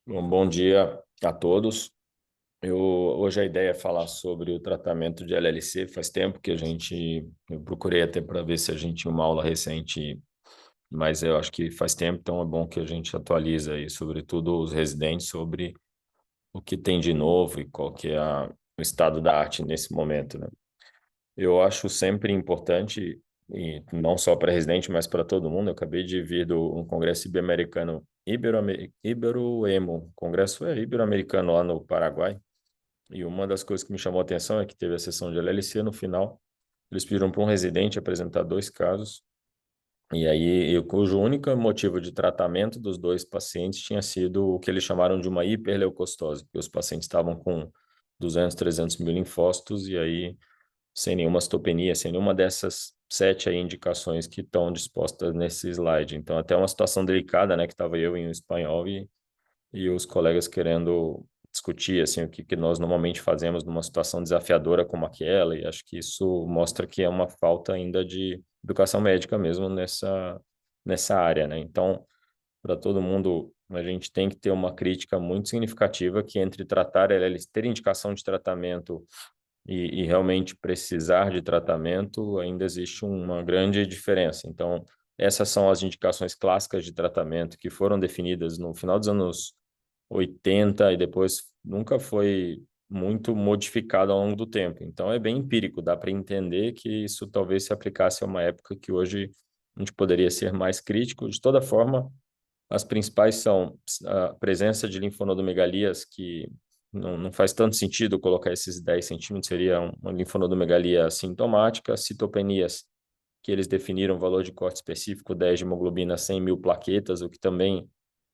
Bom dia a todos. Hoje a ideia é falar sobre o tratamento de LLC. Faz tempo que eu procurei até para ver se a gente tinha uma aula recente, mas eu acho que faz tempo, então é bom que a gente atualiza aí, sobretudo os residentes, sobre o que tem de novo e qual que é o estado da arte nesse momento, né? Eu acho sempre importante, e não só para residente, mas para todo mundo. Eu acabei de vir do um congresso ibero-americano, Ibero-Emo, congresso ibero-americano lá no Paraguai. E uma das coisas que me chamou a atenção é que teve a sessão de LLC no final. Eles pediram para um residente apresentar dois casos, e aí cujo único motivo de tratamento dos dois pacientes tinha sido o que eles chamaram de uma hiperleucostose, porque os pacientes estavam com 200, 300 mil linfócitos, e aí sem nenhuma citopenia, sem nenhuma dessas sete aí indicações que estão dispostas nesse slide. Então, até uma situação delicada, né, que estava eu em um espanhol e os colegas querendo discutir, assim, o que, que nós normalmente fazemos numa situação desafiadora como aquela, e acho que isso mostra que é uma falta ainda de educação médica mesmo nessa área, né? Então, para todo mundo, a gente tem que ter uma crítica muito significativa que entre tratar, eles ter indicação de tratamento e realmente precisar de tratamento, ainda existe uma grande diferença. Então, essas são as indicações clássicas de tratamento que foram definidas no final dos anos 80 e depois nunca foi muito modificado ao longo do tempo. Então, é bem empírico, dá para entender que isso talvez se aplicasse a uma época que hoje a gente poderia ser mais crítico. De toda forma, as principais são a presença de linfonodomegalias, que não faz tanto sentido colocar esses 10 centímetros, seria uma linfonodomegalia sintomática, citopenias, que eles definiram um valor de corte específico, 10 de hemoglobina, 100 mil plaquetas, o que também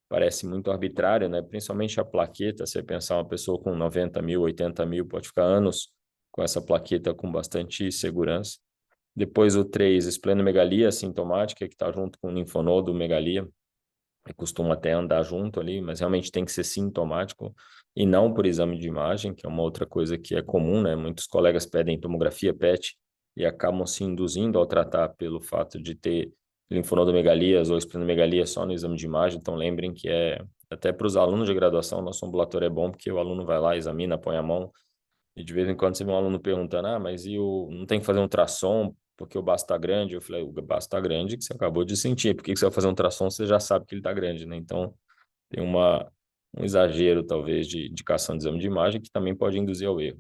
parece muito arbitrário, né? Principalmente a plaqueta, você pensar uma pessoa com 90 mil, 80 mil, pode ficar anos com essa plaqueta com bastante segurança. Depois o 3, esplenomegalia sintomática, que está junto com linfonodomegalia, e costuma até andar junto ali, mas realmente tem que ser sintomático e não por exame de imagem, que é uma outra coisa que é comum, né? Muitos colegas pedem tomografia PET e acabam se induzindo ao tratar pelo fato de ter linfonodomegalias ou esplenomegalia só no exame de imagem. Então lembrem que até para os alunos de graduação, nosso ambulatório é bom porque o aluno vai lá, examina, põe a mão e de vez em quando você vê um aluno perguntando, mas não tem que fazer um ultrassom porque o baço está grande? Eu falei, o baço está grande que você acabou de sentir. Por que você vai fazer um ultrassom se você já sabe que ele está grande, né? Então, tem um exagero, talvez, de indicação de exame de imagem que também pode induzir ao erro.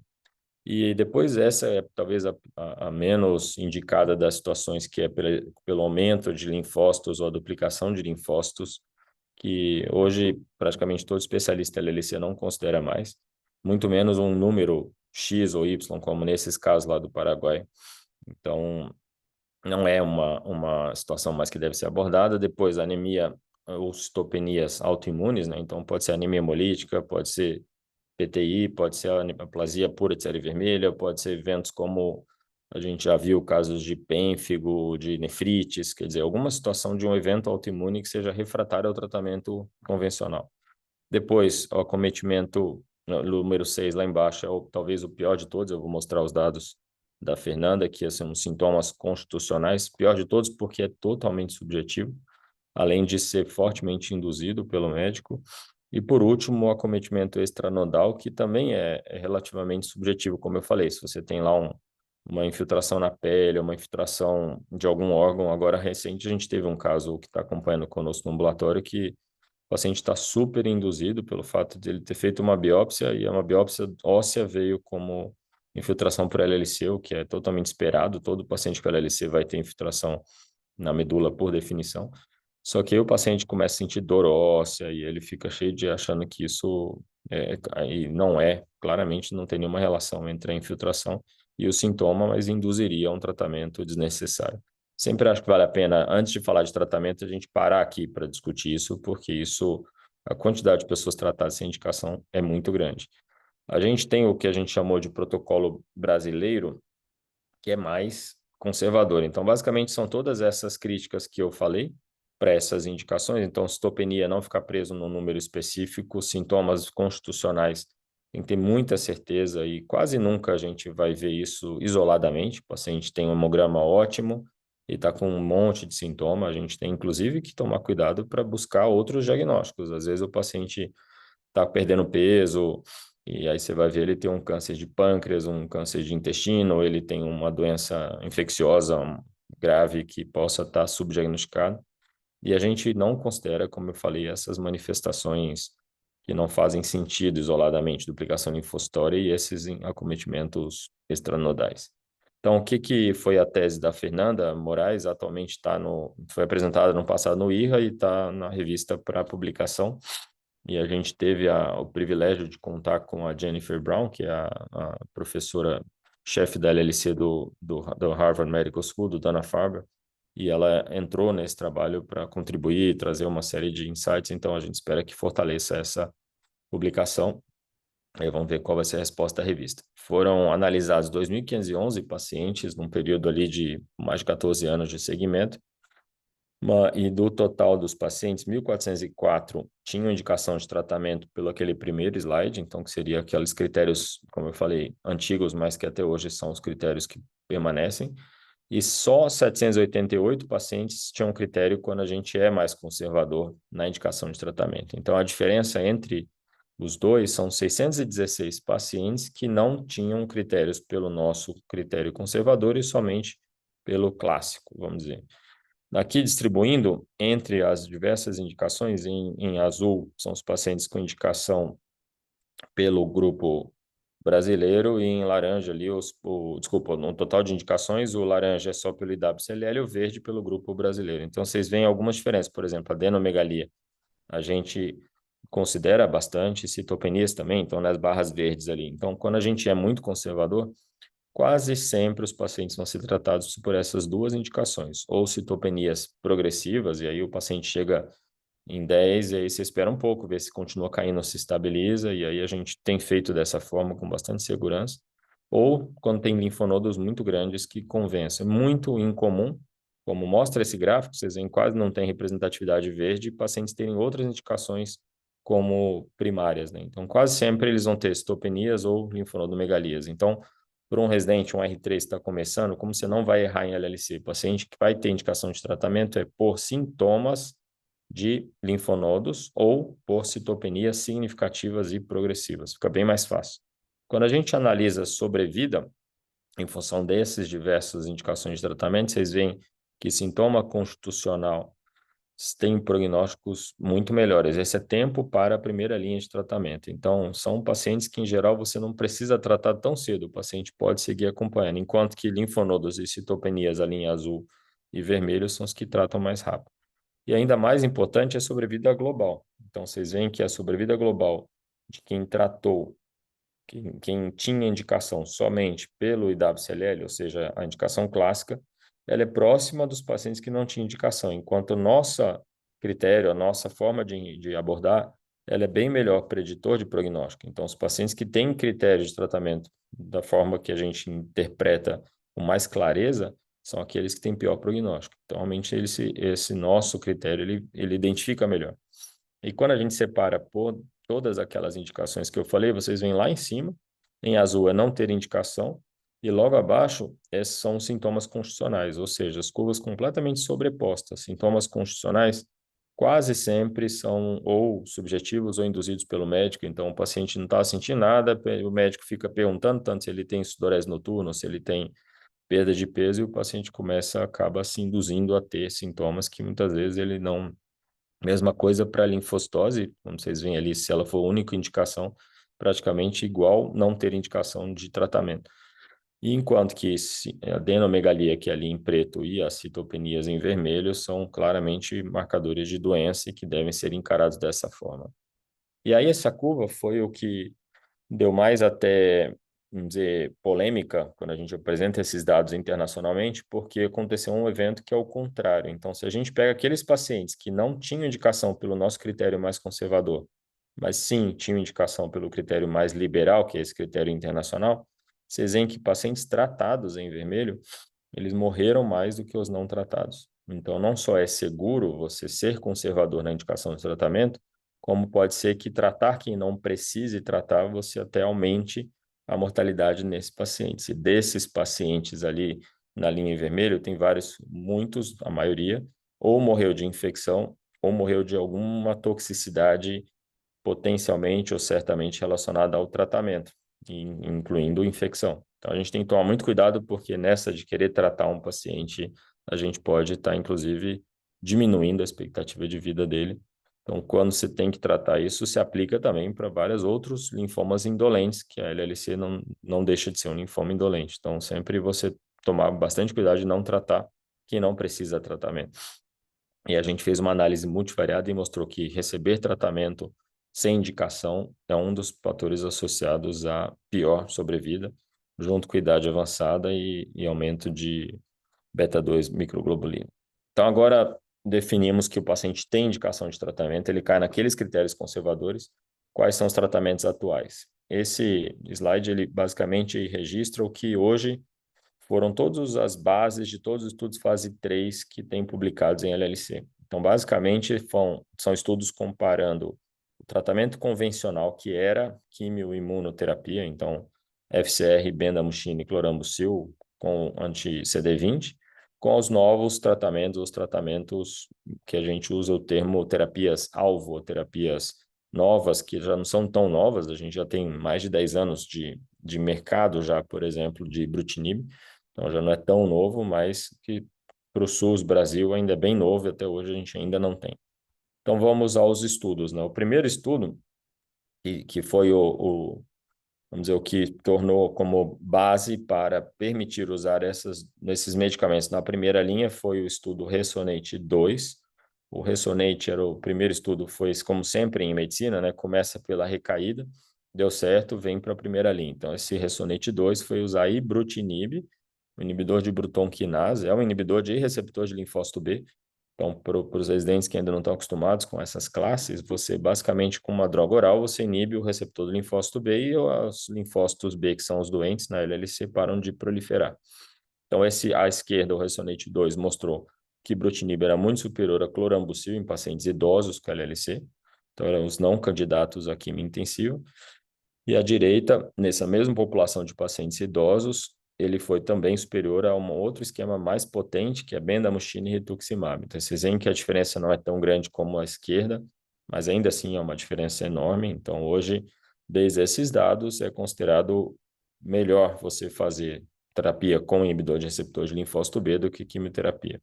E depois essa é talvez a menos indicada das situações, que é pelo aumento de linfócitos ou a duplicação de linfócitos, que hoje praticamente todo especialista LLC não considera mais, muito menos um número X ou Y, como nesses casos lá do Paraguai. Então, não é uma situação mais que deve ser abordada. Depois, anemia ou citopenias autoimunes, né? Então, pode ser anemia hemolítica, pode ser PTI, pode ser a neoplasia pura de série vermelha, pode ser eventos como a gente já viu casos de pênfigo, de nefrites, quer dizer, alguma situação de um evento autoimune que seja refratário ao tratamento convencional. Depois, o acometimento número 6 lá embaixo, é talvez o pior de todos. Eu vou mostrar os dados da Fernanda, que são sintomas constitucionais, pior de todos porque é totalmente subjetivo, além de ser fortemente induzido pelo médico. E por último, o acometimento extranodal, que também é relativamente subjetivo, como eu falei. Se você tem lá uma infiltração na pele, uma infiltração de algum órgão, agora recente a gente teve um caso que está acompanhando conosco no ambulatório que o paciente está super induzido pelo fato de ele ter feito uma biópsia e uma biópsia óssea veio como infiltração por LLC, o que é totalmente esperado. Todo paciente com LLC vai ter infiltração na medula por definição. Só que aí o paciente começa a sentir dor óssea e ele fica cheio de achando que isso e não é, claramente não tem nenhuma relação entre a infiltração e o sintoma, mas induziria a um tratamento desnecessário. Sempre acho que vale a pena, antes de falar de tratamento, a gente parar aqui para discutir isso, porque a quantidade de pessoas tratadas sem indicação é muito grande. A gente tem o que a gente chamou de protocolo brasileiro, que é mais conservador. Então, basicamente, são todas essas críticas que eu falei para essas indicações. Então, citopenia, não ficar preso num número específico, sintomas constitucionais, tem que ter muita certeza e quase nunca a gente vai ver isso isoladamente. O paciente tem um hemograma ótimo e está com um monte de sintoma. A gente tem, inclusive, que tomar cuidado para buscar outros diagnósticos. Às vezes, o paciente está perdendo peso, e aí você vai ver ele tem um câncer de pâncreas, um câncer de intestino, ou ele tem uma doença infecciosa grave que possa estar subdiagnosticado. E a gente não considera, como eu falei, essas manifestações que não fazem sentido isoladamente, duplicação linfocitória e esses acometimentos extranodais. Então, o que foi a tese da Fernanda Moraes? Atualmente foi apresentada no passado no IRRA e está na revista para publicação. E a gente teve o privilégio de contar com a Jennifer Brown, que é a professora chefe da LLC do Harvard Medical School, do Dana-Farber, e ela entrou nesse trabalho para contribuir e trazer uma série de insights, então a gente espera que fortaleça essa publicação. Aí vamos ver qual vai ser a resposta da revista. Foram analisados 2.511 pacientes num período ali de mais de 14 anos de segmento, e do total dos pacientes, 1.404 tinham indicação de tratamento pelo aquele primeiro slide, então que seria aqueles critérios, como eu falei, antigos, mas que até hoje são os critérios que permanecem. E só 788 pacientes tinham critério quando a gente é mais conservador na indicação de tratamento. Então, a diferença entre os dois são 616 pacientes que não tinham critérios pelo nosso critério conservador e somente pelo clássico, vamos dizer. Aqui distribuindo entre as diversas indicações, em azul são os pacientes com indicação pelo grupo brasileiro e em laranja ali, desculpa, no total de indicações, o laranja é só pelo IWCLL e o verde pelo grupo brasileiro. Então, vocês veem algumas diferenças. Por exemplo, a adenomegalia, a gente considera bastante, citopenias também, então nas barras verdes ali. Então, quando a gente é muito conservador, quase sempre os pacientes vão ser tratados por essas duas indicações, ou citopenias progressivas, e aí o paciente chega em 10, e aí você espera um pouco, vê se continua caindo ou se estabiliza, e aí a gente tem feito dessa forma com bastante segurança. Ou quando tem linfonodos muito grandes que convencem. Muito incomum, como mostra esse gráfico, vocês veem quase não tem representatividade verde, e pacientes terem outras indicações como primárias, né? Então, quase sempre eles vão ter citopenias ou linfonodomegalias. Então, por um residente, um R3 está começando, como você não vai errar em LLC? O paciente que vai ter indicação de tratamento é por sintomas de linfonodos ou por citopenias significativas e progressivas. Fica bem mais fácil. Quando a gente analisa sobrevida, em função dessas diversas indicações de tratamento, vocês veem que sintoma constitucional tem prognósticos muito melhores. Esse é tempo para a primeira linha de tratamento. Então, são pacientes que, em geral, você não precisa tratar tão cedo. O paciente pode seguir acompanhando, enquanto que linfonodos e citopenias, a linha azul e vermelho, são os que tratam mais rápido. E ainda mais importante é a sobrevida global. Então, vocês veem que a sobrevida global de quem tratou, quem tinha indicação somente pelo IWCLL, ou seja, a indicação clássica, ela é próxima dos pacientes que não tinham indicação, enquanto o nosso critério, a nossa forma de abordar, ela é bem melhor preditor de prognóstico. Então, os pacientes que têm critério de tratamento da forma que a gente interpreta com mais clareza, são aqueles que têm pior prognóstico. Então, realmente, esse nosso critério, ele identifica melhor. E quando a gente separa por todas aquelas indicações que eu falei, vocês veem lá em cima, em azul é não ter indicação, e logo abaixo são sintomas constitucionais, ou seja, as curvas completamente sobrepostas. Sintomas constitucionais quase sempre são ou subjetivos ou induzidos pelo médico, então o paciente não está sentindo nada, o médico fica perguntando tanto se ele tem sudorese noturna, se ele tem perda de peso, e o paciente acaba se induzindo a ter sintomas que muitas vezes ele não. Mesma coisa para a linfocitose, como vocês veem ali, se ela for a única indicação, praticamente igual não ter indicação de tratamento. E enquanto que a adenomegalia, que é ali em preto, e as citopenias em vermelho, são claramente marcadores de doença e que devem ser encarados dessa forma. E aí essa curva foi o que deu mais até, vamos dizer, polêmica quando a gente apresenta esses dados internacionalmente, porque aconteceu um evento que é o contrário. Então, se a gente pega aqueles pacientes que não tinham indicação pelo nosso critério mais conservador, mas sim tinham indicação pelo critério mais liberal, que é esse critério internacional, vocês veem que pacientes tratados em vermelho, eles morreram mais do que os não tratados. Então, não só é seguro você ser conservador na indicação de tratamento, como pode ser que tratar quem não precise tratar, você até aumente a mortalidade nesse paciente. E desses pacientes ali na linha em vermelho, tem vários, muitos, a maioria, ou morreu de infecção, ou morreu de alguma toxicidade potencialmente ou certamente relacionada ao tratamento, incluindo infecção. Então, a gente tem que tomar muito cuidado, porque nessa de querer tratar um paciente, a gente pode estar, inclusive, diminuindo a expectativa de vida dele. Então, quando você tem que tratar isso, se aplica também para vários outros linfomas indolentes, que a LLC não deixa de ser um linfoma indolente. Então, sempre você tomar bastante cuidado de não tratar quem não precisa de tratamento. E a gente fez uma análise multivariada e mostrou que receber tratamento sem indicação é um dos fatores associados a pior sobrevida, junto com idade avançada e aumento de beta-2 microglobulina. Então, agora definimos que o paciente tem indicação de tratamento, ele cai naqueles critérios conservadores. Quais são os tratamentos atuais? Esse slide, ele basicamente registra o que hoje foram todas as bases de todos os estudos fase 3 que tem publicados em LLC. Então, basicamente, são estudos comparando o tratamento convencional, que era quimioimunoterapia, então FCR, bendamucina e clorambucil com anti-CD20, com os novos tratamentos, os tratamentos que a gente usa o termo terapias-alvo, terapias novas, que já não são tão novas, a gente já tem mais de 10 anos de mercado já, por exemplo, de ibrutinib, então já não é tão novo, mas que para o SUS Brasil ainda é bem novo e até hoje a gente ainda não tem. Então vamos aos estudos, né? O primeiro estudo, que foi vamos dizer, o que tornou como base para permitir usar esses medicamentos na primeira linha foi o estudo Resonate 2. O Resonate era o primeiro estudo, foi como sempre em medicina, né? Começa pela recaída, deu certo, vem para a primeira linha. Então, esse Resonate 2 foi usar ibrutinib, o inibidor de Bruton quinase, é um inibidor de receptor de linfócito B. Então, para os residentes que ainda não estão acostumados com essas classes, você basicamente com uma droga oral, você inibe o receptor do linfócito B e os linfócitos B, que são os doentes na LLC, param de proliferar. Então, à esquerda, o Resonate 2 mostrou que ibrutinib era muito superior a clorambucil em pacientes idosos com LLC. Então, eram os não candidatos à quimio intensiva. E à direita, nessa mesma população de pacientes idosos, ele foi também superior a um outro esquema mais potente, que é bendamucina e rituximab. Então, vocês veem que a diferença não é tão grande como a esquerda, mas ainda assim é uma diferença enorme. Então, hoje, desde esses dados, é considerado melhor você fazer terapia com inibidor de receptor de linfócito B do que quimioterapia.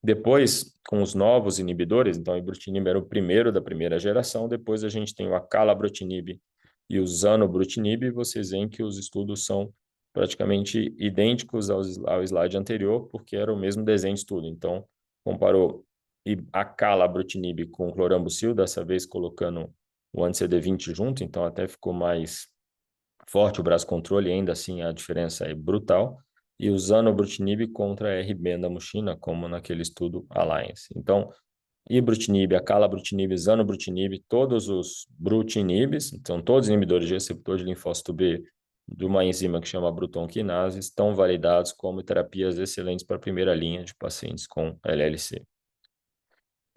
Depois, com os novos inibidores, então o ibrutinib era o primeiro da primeira geração, depois a gente tem o acalabrutinib e o zanubrutinib, vocês veem que os estudos são praticamente idênticos ao slide anterior, porque era o mesmo desenho de estudo. Então, comparou acalabrutinib com clorambucil, dessa vez colocando o anti-CD20 junto, então até ficou mais forte o braço controle, ainda assim a diferença é brutal, e o zanubrutinib contra a R-bendamucina, como naquele estudo Alliance. Então, ibrutinib, acalabrutinib, zanubrutinib, todos os brutinibs, então todos os inibidores de receptor de linfócito B de uma enzima que chama Bruton quinase, estão validados como terapias excelentes para a primeira linha de pacientes com LLC.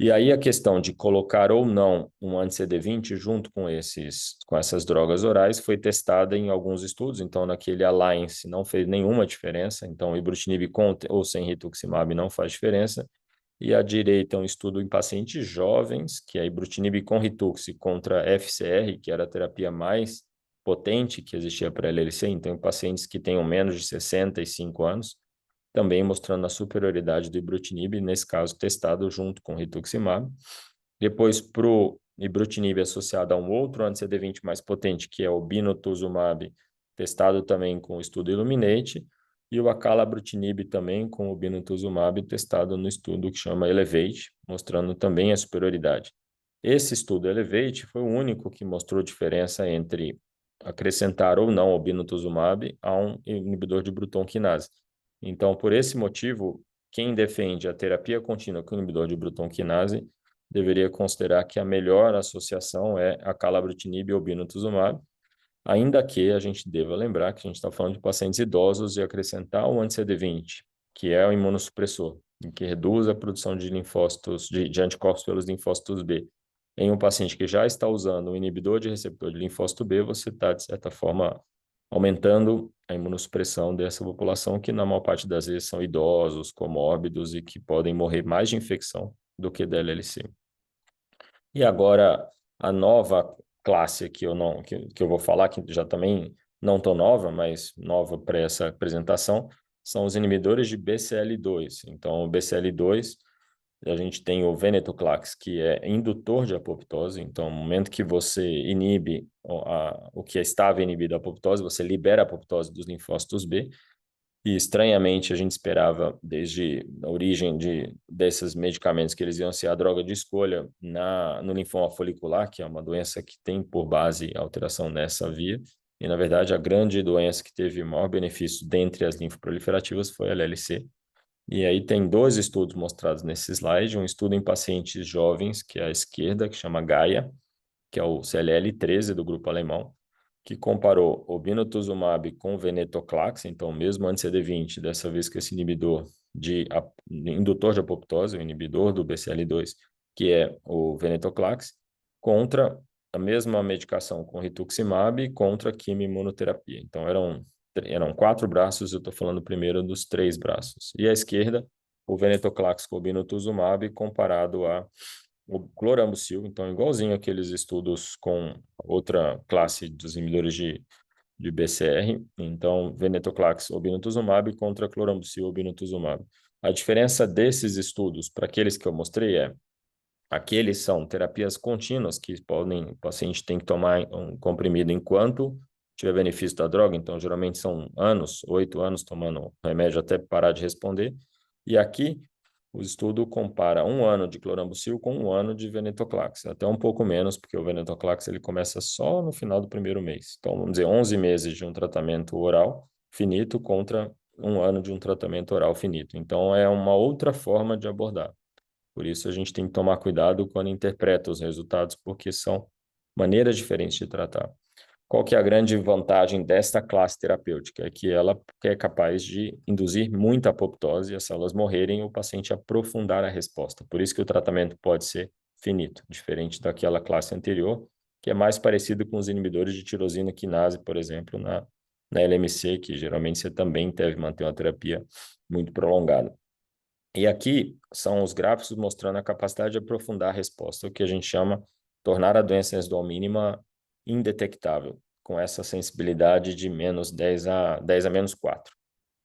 E aí a questão de colocar ou não um anti-CD20 junto com essas drogas orais foi testada em alguns estudos, então naquele Alliance não fez nenhuma diferença, então ibrutinib com ou sem rituximab não faz diferença. E à direita um estudo em pacientes jovens, que é ibrutinib com Ritux contra FCR, que era a terapia mais potente que existia para LLC, então em pacientes que tenham menos de 65 anos, também mostrando a superioridade do ibrutinib, nesse caso testado junto com rituximab. Depois, para o ibrutinib associado a um outro anti-CD20 mais potente, que é o binotuzumab, testado também com o estudo Illuminate, e o acalabrutinib também com o binotuzumab, testado no estudo que chama Elevate, mostrando também a superioridade. Esse estudo Elevate foi o único que mostrou diferença entre acrescentar ou não o binotuzumab a um inibidor de Bruton quinase. Então, por esse motivo, quem defende a terapia contínua com inibidor de Bruton quinase deveria considerar que a melhor associação é a acalabrutinib ou binotuzumab, ainda que a gente deva lembrar que a gente está falando de pacientes idosos e acrescentar o anti-CD20, que é o imunossupressor, que reduz a produção de linfócitos, de anticorpos pelos linfócitos B. Em um paciente que já está usando um inibidor de receptor de linfócito B, você está, de certa forma, aumentando a imunossupressão dessa população, que na maior parte das vezes são idosos, comórbidos e que podem morrer mais de infecção do que da LLC. E agora, a nova classe aqui que eu vou falar, que já também não tão nova, mas nova para essa apresentação, são os inibidores de BCL2. Então, o BCL2, a gente tem o venetoclax, que é indutor de apoptose. Então, no momento que você inibe o que estava inibido a apoptose, você libera a apoptose dos linfócitos B. E, estranhamente, a gente esperava, desde a origem desses medicamentos, que eles iam ser a droga de escolha no linfoma folicular, que é uma doença que tem por base alteração nessa via. E, na verdade, a grande doença que teve maior benefício dentre as linfoproliferativas foi a LLC. E aí tem dois estudos mostrados nesse slide, um estudo em pacientes jovens, que é à esquerda, que chama Gaia, que é o CLL13 do grupo alemão, que comparou obinutuzumab com venetoclax, então mesmo anti-CD20, dessa vez com esse inibidor indutor de apoptose, o inibidor do BCL2, que é o venetoclax, contra a mesma medicação com rituximab contra quimio-imunoterapia. Então eram 4 braços, eu estou falando primeiro dos 3 braços. E à esquerda, o venetoclax com obinutuzumab comparado a o clorambucil, então igualzinho aqueles estudos com outra classe dos inibidores de BCR, então venetoclax obinutuzumab contra clorambucil obinutuzumab. A diferença desses estudos para aqueles que eu mostrei é: aqueles são terapias contínuas que o paciente tem que tomar um comprimido enquanto tiver benefício da droga, então geralmente são anos, 8 anos tomando remédio até parar de responder. E aqui o estudo compara 1 ano de clorambucil com 1 ano de venetoclax, até um pouco menos, porque o venetoclax ele começa só no final do primeiro mês. Então, vamos dizer, 11 meses de um tratamento oral finito contra 1 ano de um tratamento oral finito. Então, é uma outra forma de abordar. Por isso, a gente tem que tomar cuidado quando interpreta os resultados, porque são maneiras diferentes de tratar. Qual que é a grande vantagem desta classe terapêutica? É que ela é capaz de induzir muita apoptose e as células morrerem e o paciente aprofundar a resposta. Por isso que o tratamento pode ser finito, diferente daquela classe anterior, que é mais parecido com os inibidores de tirosina quinase, por exemplo, na LMC, que geralmente você também deve manter uma terapia muito prolongada. E aqui são os gráficos mostrando a capacidade de aprofundar a resposta, o que a gente chama tornar a doença residual mínima indetectável, com essa sensibilidade de menos 10 a menos 4.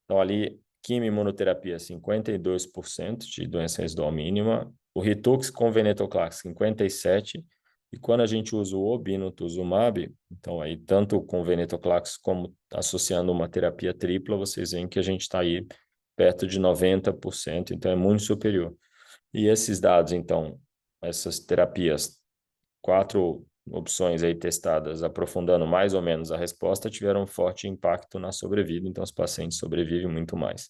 Então, ali, quimio-imunoterapia, 52% de doença residual mínima, o Ritux com venetoclax, 57%, e quando a gente usa o obinutuzumab, então aí tanto com venetoclax como associando uma terapia tripla, vocês veem que a gente está aí perto de 90%, então é muito superior. E esses dados, então, essas terapias, 4 opções aí testadas, aprofundando mais ou menos a resposta, tiveram um forte impacto na sobrevida, então os pacientes sobrevivem muito mais.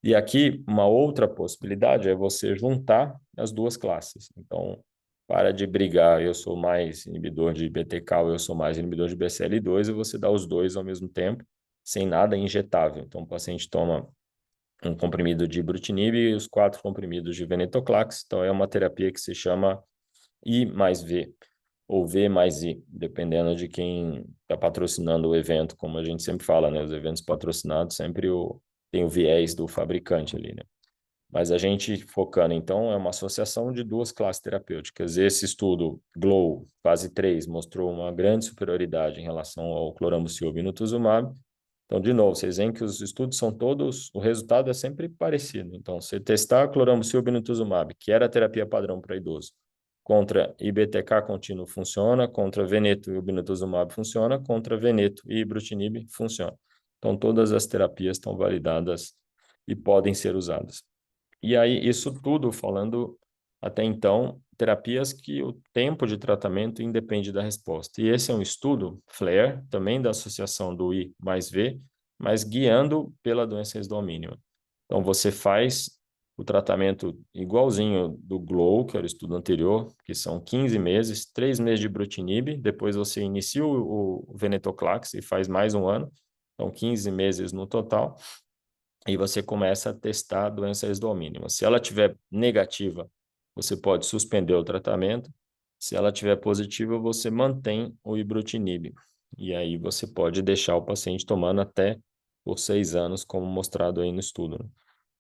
E aqui, uma outra possibilidade é você juntar as duas classes. Então, para de brigar, eu sou mais inibidor de BTK ou eu sou mais inibidor de BCL2, e você dá os dois ao mesmo tempo, sem nada injetável. Então, o paciente toma um comprimido de ibrutinib e os 4 comprimidos de venetoclax. Então, é uma terapia que se chama I mais V, ou V mais I, dependendo de quem está patrocinando o evento, como a gente sempre fala, né? Os eventos patrocinados sempre tem o viés do fabricante ali, né? Mas a gente focando, então, é uma associação de duas classes terapêuticas. Esse estudo, GLOW, fase 3, mostrou uma grande superioridade em relação ao clorambucil obinutuzumab. Então, de novo, vocês veem que os estudos são todos, o resultado é sempre parecido. Então, você testar clorambucil obinutuzumab, que era a terapia padrão para idoso, contra IBTK contínuo funciona, contra veneto e obinutuzumab funciona, contra veneto e ibrutinib funciona. Então, todas as terapias estão validadas e podem ser usadas. E aí, isso tudo falando, até então, terapias que o tempo de tratamento independe da resposta. E esse é um estudo, FLAIR, também da associação do I mais V, mas guiando pela doença residual mínima. Então, você faz o tratamento igualzinho do GLOW, que era o estudo anterior, que são 15 meses, 3 meses de ibrutinib, depois você inicia o venetoclax e faz mais 1 ano, então 15 meses no total, e você começa a testar a doença residual mínima. Se ela tiver negativa, você pode suspender o tratamento. Se ela tiver positiva, você mantém o ibrutinib. E aí você pode deixar o paciente tomando até por 6 anos, como mostrado aí no estudo, né?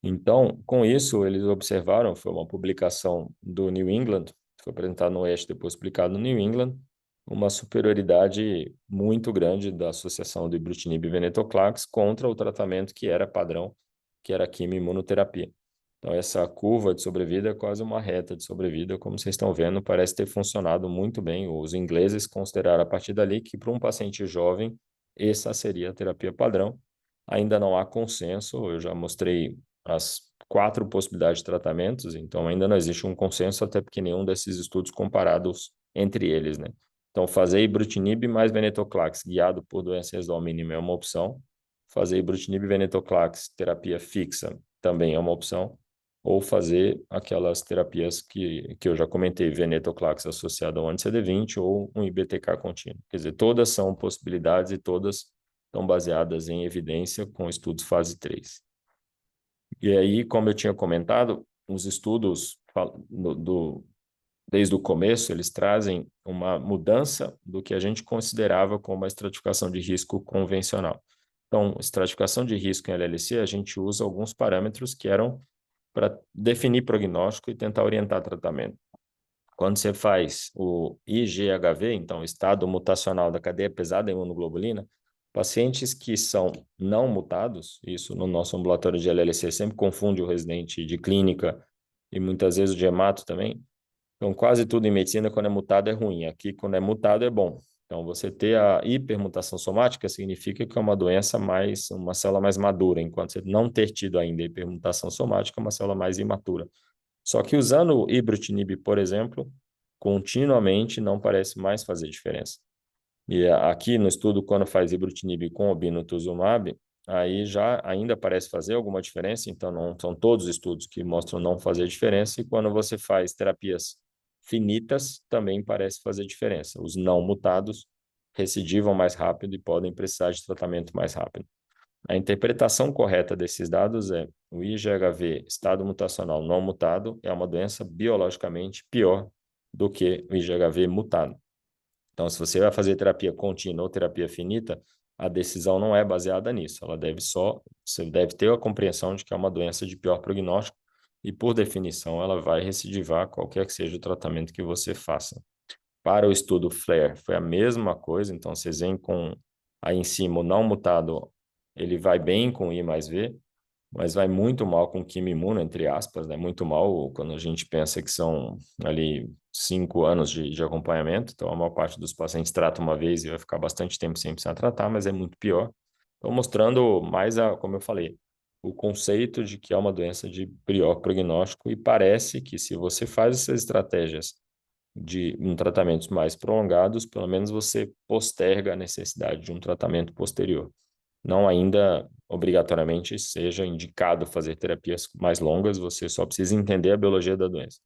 Então, com isso, eles observaram, foi uma publicação do New England, foi apresentado no Oeste, depois publicado no New England, uma superioridade muito grande da associação do ibrutinib e venetoclax contra o tratamento que era padrão, que era a quimio-imunoterapia. Então, essa curva de sobrevida é quase uma reta de sobrevida, como vocês estão vendo, parece ter funcionado muito bem. Os ingleses consideraram a partir dali que, para um paciente jovem, essa seria a terapia padrão. Ainda não há consenso, eu já mostrei as 4 possibilidades de tratamentos, então ainda não existe um consenso, até porque nenhum desses estudos comparados entre eles, né? Então, fazer ibrutinib mais venetoclax guiado por doença residual mínima é uma opção. Fazer ibrutinib e venetoclax terapia fixa também é uma opção. Ou fazer aquelas terapias que eu já comentei, venetoclax associado ao anti-CD20 ou um IBTK contínuo. Quer dizer, todas são possibilidades e todas estão baseadas em evidência com estudos fase 3. E aí, como eu tinha comentado, os estudos desde o começo, eles trazem uma mudança do que a gente considerava como a estratificação de risco convencional. Então, estratificação de risco em LLC, a gente usa alguns parâmetros que eram para definir prognóstico e tentar orientar tratamento. Quando você faz o IGHV, então, estado mutacional da cadeia pesada imunoglobulina, pacientes que são não mutados, isso no nosso ambulatório de LLC sempre confunde o residente de clínica e muitas vezes o de hemato também. Então, quase tudo em medicina, quando é mutado, é ruim. Aqui, quando é mutado, é bom. Então, você ter a hipermutação somática significa que é uma doença mais, uma célula mais madura, enquanto você não ter tido ainda a hipermutação somática, é uma célula mais imatura. Só que usando o ibrutinib, por exemplo, continuamente não parece mais fazer diferença. E aqui no estudo, quando faz ibrutinib com obinutuzumab, aí já ainda parece fazer alguma diferença, então não são todos os estudos que mostram não fazer diferença, e quando você faz terapias finitas, também parece fazer diferença. Os não mutados recidivam mais rápido e podem precisar de tratamento mais rápido. A interpretação correta desses dados é o IGHV, estado mutacional não mutado, é uma doença biologicamente pior do que o IGHV mutado. Então, se você vai fazer terapia contínua ou terapia finita, a decisão não é baseada nisso. Você deve ter a compreensão de que é uma doença de pior prognóstico e, por definição, ela vai recidivar qualquer que seja o tratamento que você faça. Para o estudo FLAIR, foi a mesma coisa. Então, vocês veem com aí em cima o não mutado, ele vai bem com I mais V, mas vai muito mal com quimio-imuno, entre aspas, né? Muito mal quando a gente pensa que são ali 5 anos de acompanhamento. Então, a maior parte dos pacientes trata uma vez e vai ficar bastante tempo sem precisar tratar, mas é muito pior. Então, mostrando mais, como eu falei, o conceito de que é uma doença de pior prognóstico e parece que se você faz essas estratégias de tratamentos mais prolongados, pelo menos você posterga a necessidade de um tratamento posterior. Não ainda obrigatoriamente seja indicado fazer terapias mais longas, você só precisa entender a biologia da doença.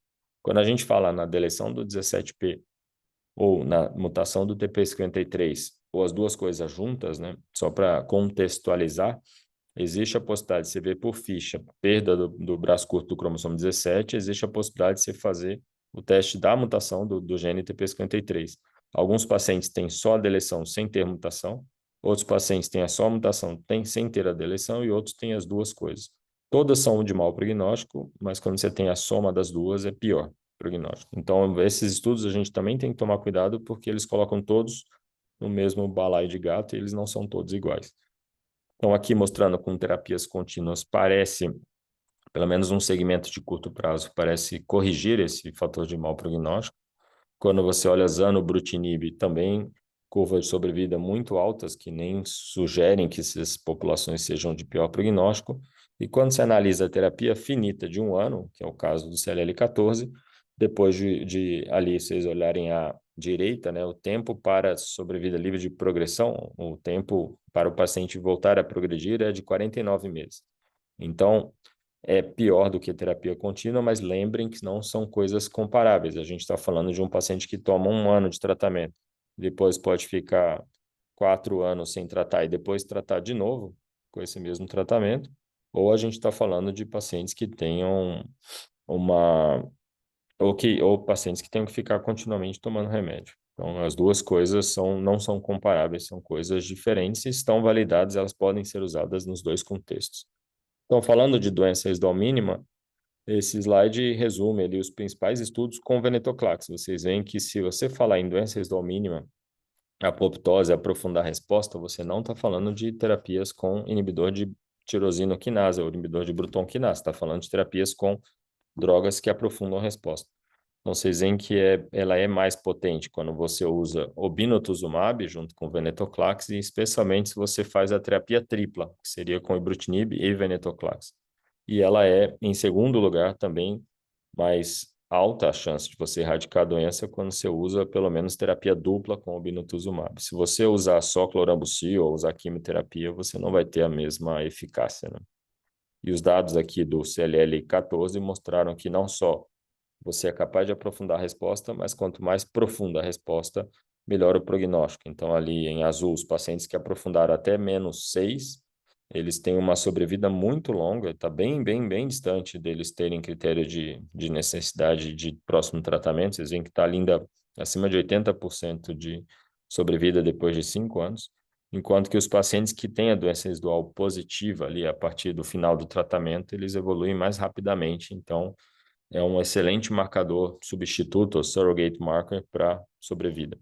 Quando a gente fala na deleção do 17p ou na mutação do TP53, ou as duas coisas juntas, né, só para contextualizar, existe a possibilidade de você ver por ficha perda do braço curto do cromossomo 17, existe a possibilidade de você fazer o teste da mutação do gene TP53. Alguns pacientes têm só a deleção sem ter mutação, outros pacientes têm só a mutação sem ter a deleção e outros têm as duas coisas. Todas são de mau prognóstico, mas quando você tem a soma das duas é pior prognóstico. Então, esses estudos a gente também tem que tomar cuidado porque eles colocam todos no mesmo balaio de gato e eles não são todos iguais. Então, aqui mostrando com terapias contínuas, parece, pelo menos um segmento de curto prazo, parece corrigir esse fator de mau prognóstico. Quando você olha zanubrutinib, também curvas de sobrevida muito altas, que nem sugerem que essas populações sejam de pior prognóstico. E quando você analisa a terapia finita de 1 ano, que é o caso do CLL14, depois de ali vocês olharem à direita, né, o tempo para sobrevida livre de progressão, o tempo para o paciente voltar a progredir é de 49 meses. Então, é pior do que terapia contínua, mas lembrem que não são coisas comparáveis. A gente está falando de um paciente que toma 1 ano de tratamento, depois pode ficar 4 anos sem tratar e depois tratar de novo com esse mesmo tratamento, ou a gente está falando de pacientes que tenham uma ou pacientes que tenham que ficar continuamente tomando remédio. Então, as duas coisas não são comparáveis, são coisas diferentes e estão validadas, elas podem ser usadas nos dois contextos. Então, falando de doença residual mínima, Esse slide resume ali os principais estudos com venetoclax. Vocês veem que se você falar em doença residual mínima, apoptose, aprofundar a resposta, você não está falando de terapias com inibidor de tirosina ou inibidor de Bruton quinase, está falando de terapias com drogas que aprofundam a resposta. Então, vocês veem que ela é mais potente quando você usa obinutuzumab junto com venetoclax, e especialmente se você faz a terapia tripla, que seria com ibrutinib e venetoclax. E ela é, em segundo lugar, também mais alta a chance de você erradicar a doença quando você usa pelo menos terapia dupla com obinutuzumab. Se você usar só clorambucil ou usar quimioterapia, você não vai ter a mesma eficácia, né? E os dados aqui do CLL14 mostraram que não só você é capaz de aprofundar a resposta, mas quanto mais profunda a resposta, melhor o prognóstico. Então, ali em azul, os pacientes que aprofundaram até -6, eles têm uma sobrevida muito longa, está bem distante deles terem critério de necessidade de próximo tratamento. Vocês veem que está ainda acima de 80% de sobrevida depois de 5 anos, enquanto que os pacientes que têm a doença residual positiva ali a partir do final do tratamento, eles evoluem mais rapidamente. Então, é um excelente marcador substituto, ou surrogate marker, para sobrevida.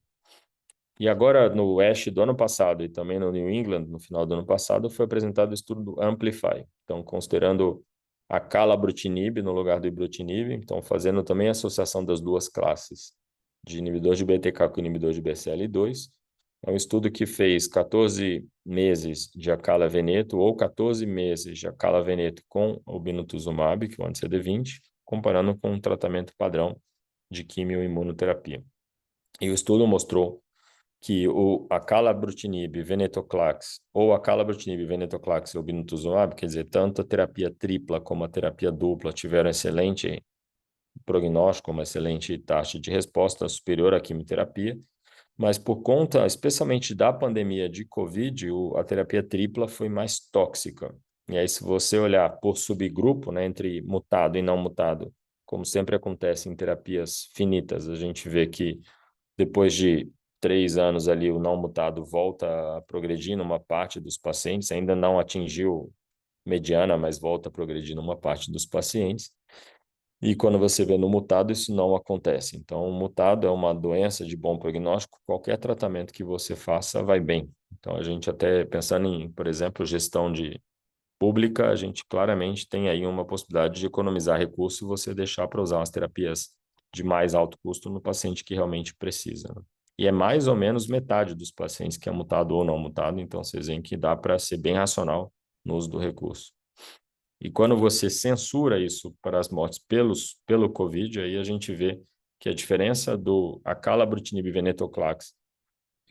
E agora, no ASH do ano passado e também no New England, no final do ano passado, foi apresentado o estudo do Amplify. Então, considerando a calabrutinib no lugar do ibrutinib, então fazendo também a associação das duas classes de inibidor de BTK com inibidor de BCL2. É um estudo que fez 14 meses de acalaveneto ou 14 meses de acalaveneto com obinutuzumab, que é o anti-CD20, comparando com um tratamento padrão de quimioimunoterapia. E o estudo mostrou que o acalabrutinib, venetoclax, ou acalabrutinib, venetoclax e obinutuzumab, quer dizer, tanto a terapia tripla como a terapia dupla tiveram excelente prognóstico, uma excelente taxa de resposta superior à quimioterapia, mas por conta, especialmente da pandemia de Covid, a terapia tripla foi mais tóxica. E aí, se você olhar por subgrupo, né, entre mutado e não mutado, como sempre acontece em terapias finitas, a gente vê que depois de 3 anos ali, o não mutado volta a progredir numa parte dos pacientes, ainda não atingiu mediana, mas volta a progredir numa parte dos pacientes. E quando você vê no mutado, isso não acontece. Então, o mutado é uma doença de bom prognóstico, qualquer tratamento que você faça vai bem. Então, a gente até pensando em, por exemplo, gestão de pública, a gente claramente tem aí uma possibilidade de economizar recurso e você deixar para usar umas terapias de mais alto custo no paciente que realmente precisa, né? E é mais ou menos metade dos pacientes que é mutado ou não mutado, então vocês veem que dá para ser bem racional no uso do recurso. E quando você censura isso para as mortes pelo COVID, aí a gente vê que a diferença do acalabrutinib venetoclax,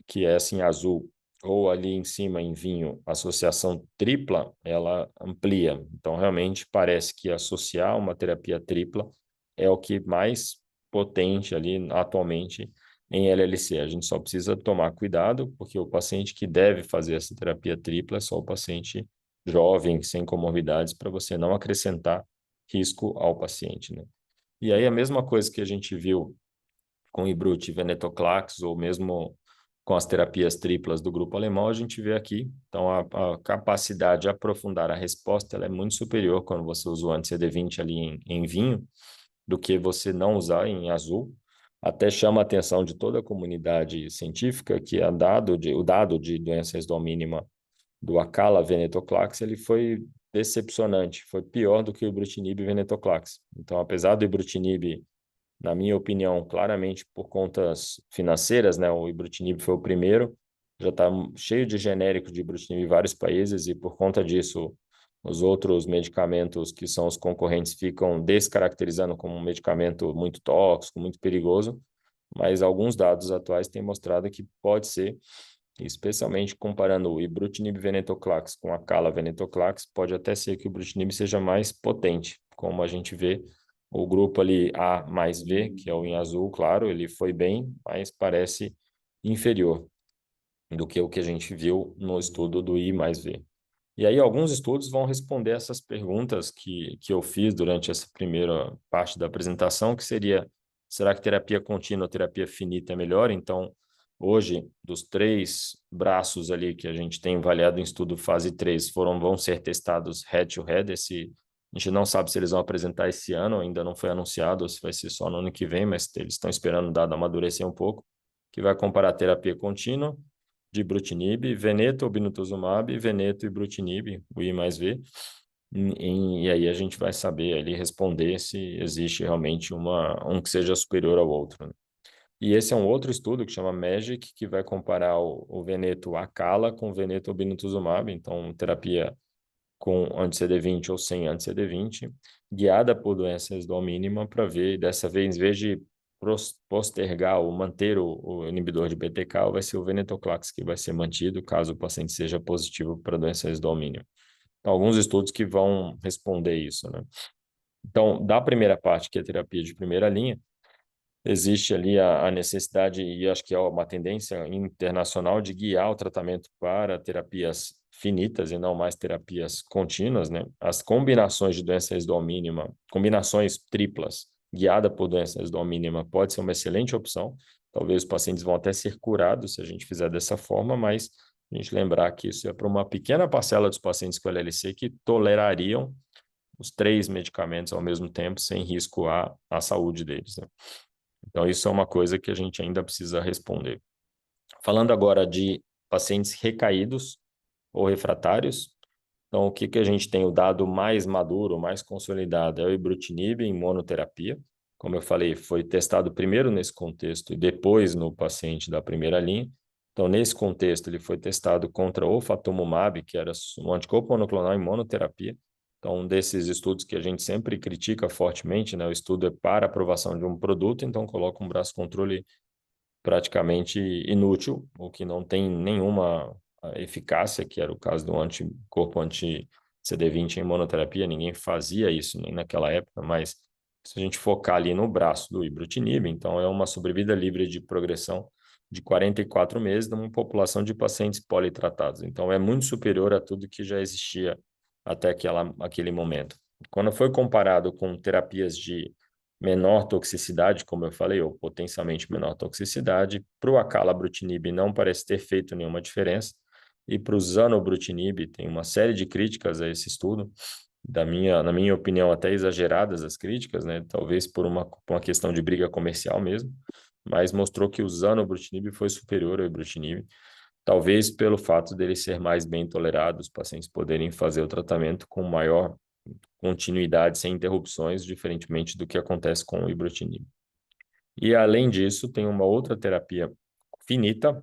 que é assim azul, ou ali em cima em vinho, associação tripla, ela amplia. Então, realmente parece que associar uma terapia tripla é o que mais potente ali atualmente em LLC. A gente só precisa tomar cuidado, porque o paciente que deve fazer essa terapia tripla é só o paciente jovem, sem comorbidades, para você não acrescentar risco ao paciente, né? E aí a mesma coisa que a gente viu com Ibrut, venetoclax, ou mesmo com as terapias triplas do grupo alemão, a gente vê aqui. Então, a capacidade de aprofundar a resposta ela é muito superior quando você usa o anti-CD20 ali em vinho, do que você não usar em azul. Até chama a atenção de toda a comunidade científica que o dado de doença residual mínima do Acala venetoclax, ele foi decepcionante, foi pior do que o ibrutinib venetoclax. Então, apesar do ibrutinib, na minha opinião, claramente por contas financeiras, né, o ibrutinib foi o primeiro, já está cheio de genérico de ibrutinib em vários países, e por conta disso, os outros medicamentos que são os concorrentes ficam descaracterizando como um medicamento muito tóxico, muito perigoso, mas alguns dados atuais têm mostrado que pode ser, especialmente comparando o ibrutinib venetoclax com a cala venetoclax, pode até ser que o ibrutinib seja mais potente, como a gente vê o grupo ali A mais V, que é o em azul, claro, ele foi bem, mas parece inferior do que o que a gente viu no estudo do I mais V. E aí alguns estudos vão responder essas perguntas que eu fiz durante essa primeira parte da apresentação, que seria, será que terapia contínua ou terapia finita é melhor? Então, hoje, dos 3 braços ali que a gente tem avaliado em estudo fase 3, vão ser testados head-to-head, esse A gente não sabe se eles vão apresentar esse ano, ainda não foi anunciado, ou se vai ser só no ano que vem, mas eles estão esperando o dado amadurecer um pouco, que vai comparar terapia contínua de ibrutinib, veneto, obinutuzumab, veneto e ibrutinib, o I mais V, e aí a gente vai saber ali responder se existe realmente um que seja superior ao outro, né? E esse é um outro estudo que chama MAGIC, que vai comparar o veneto Acala com o veneto obinutuzumab, então terapia com anti-CD20 ou sem anti-CD20, guiada por doença residual mínima para ver, dessa vez, em vez de postergar ou manter o inibidor de BTK, vai ser o venetoclax que vai ser mantido caso o paciente seja positivo para doença residual mínima. Então, alguns estudos que vão responder isso, né? Então, da primeira parte, que é a terapia de primeira linha, existe ali a necessidade, e acho que é uma tendência internacional, de guiar o tratamento para terapias finitas e não mais terapias contínuas, né? As combinações de doença residual mínima, combinações triplas, guiada por doença residual mínima, pode ser uma excelente opção. Talvez os pacientes vão até ser curados se a gente fizer dessa forma, mas a gente lembrar que isso é para uma pequena parcela dos pacientes com LLC que tolerariam os 3 medicamentos ao mesmo tempo, sem risco à saúde deles, né? Então, isso é uma coisa que a gente ainda precisa responder. Falando agora de pacientes recaídos ou refratários, então, o que que a gente tem? O dado mais maduro, mais consolidado é o ibrutinib em monoterapia. Como eu falei, foi testado primeiro nesse contexto e depois no paciente da primeira linha. Então, nesse contexto, ele foi testado contra o ofatumumab, que era um anticorpo monoclonal em monoterapia. Então, um desses estudos que a gente sempre critica fortemente, né? O estudo é para aprovação de um produto, então coloca um braço controle praticamente inútil, ou que não tem nenhuma eficácia, que era o caso do anticorpo anti-CD20 em monoterapia. Ninguém fazia isso nem naquela época, mas se a gente focar ali no braço do ibrutinib, então é uma sobrevida livre de progressão de 44 meses numa população de pacientes politratados. Então é muito superior a tudo que já existia até aquele momento. Quando foi comparado com terapias de menor toxicidade, como eu falei, ou potencialmente menor toxicidade. Para o acalabrutinib não parece ter feito nenhuma diferença. E para o zanobrutinib, tem uma série de críticas a esse estudo, na minha opinião, até exageradas as críticas, né? Talvez por uma questão de briga comercial mesmo, mas mostrou que o zanobrutinib foi superior ao ibrutinib, talvez pelo fato dele ser mais bem tolerado, os pacientes poderem fazer o tratamento com maior continuidade, sem interrupções, diferentemente do que acontece com o ibrutinib. E, além disso, tem uma outra terapia finita.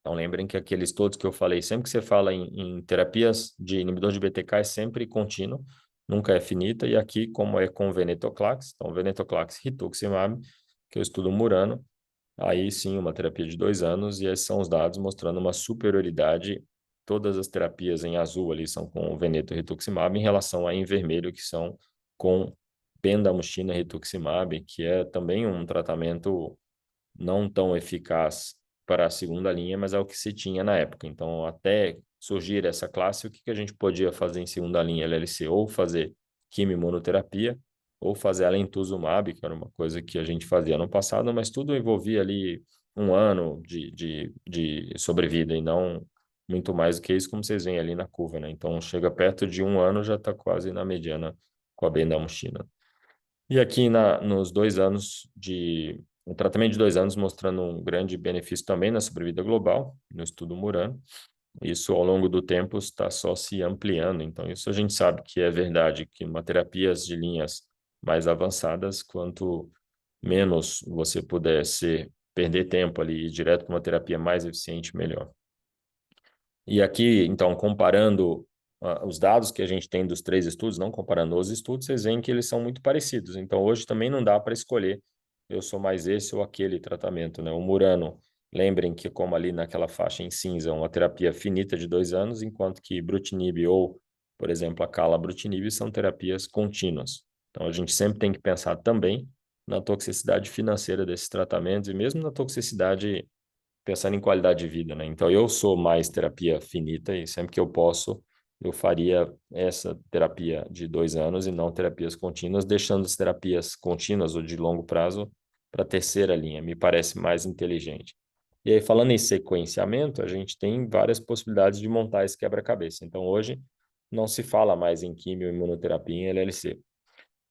Então, lembrem que aqueles todos que eu falei, sempre que você fala em terapias de inibidor de BTK, é sempre contínuo, nunca é finita. E aqui, como é com venetoclax, então venetoclax rituximab, que eu estudo Murano, aí sim, uma terapia de 2 anos, e esses são os dados mostrando uma superioridade. Todas as terapias em azul ali são com veneto e rituximab, em relação a em vermelho, que são com pendamuctina rituximab, que é também um tratamento não tão eficaz para a segunda linha, mas é o que se tinha na época. Então, até surgir essa classe, o que que a gente podia fazer em segunda linha LLC? Ou fazer quimiomonoterapia, ou fazer alentuzumab, que era uma coisa que a gente fazia no passado, mas tudo envolvia ali 1 ano de sobrevida e não muito mais do que isso, como vocês veem ali na curva, né? Então, chega perto de 1 ano, já está quase na mediana com a bendamuctina. E aqui nos 2 anos um tratamento de 2 anos mostrando um grande benefício também na sobrevida global, no estudo Murano. Isso, ao longo do tempo, está só se ampliando. Então, isso a gente sabe que é verdade, que uma terapias de linhas mais avançadas, quanto menos você puder perder tempo ali e ir direto para uma terapia mais eficiente, melhor. E aqui, então, comparando os dados que a gente tem dos 3 estudos, não comparando os estudos, vocês veem que eles são muito parecidos. Então, hoje também não dá para escolher, eu sou mais esse ou aquele tratamento, né? O Murano, lembrem que, como ali naquela faixa em cinza, uma terapia finita de 2 anos, enquanto que Brutinib ou, por exemplo, a Calabrutinib são terapias contínuas. Então, a gente sempre tem que pensar também na toxicidade financeira desses tratamentos e mesmo na toxicidade pensando em qualidade de vida, né? Então, eu sou mais terapia finita e sempre que eu posso, eu faria essa terapia de 2 anos e não terapias contínuas, deixando as terapias contínuas ou de longo prazo para a terceira linha. Me parece mais inteligente. E aí, falando em sequenciamento, a gente tem várias possibilidades de montar esse quebra-cabeça. Então, hoje, não se fala mais em quimio, imunoterapia em LLC.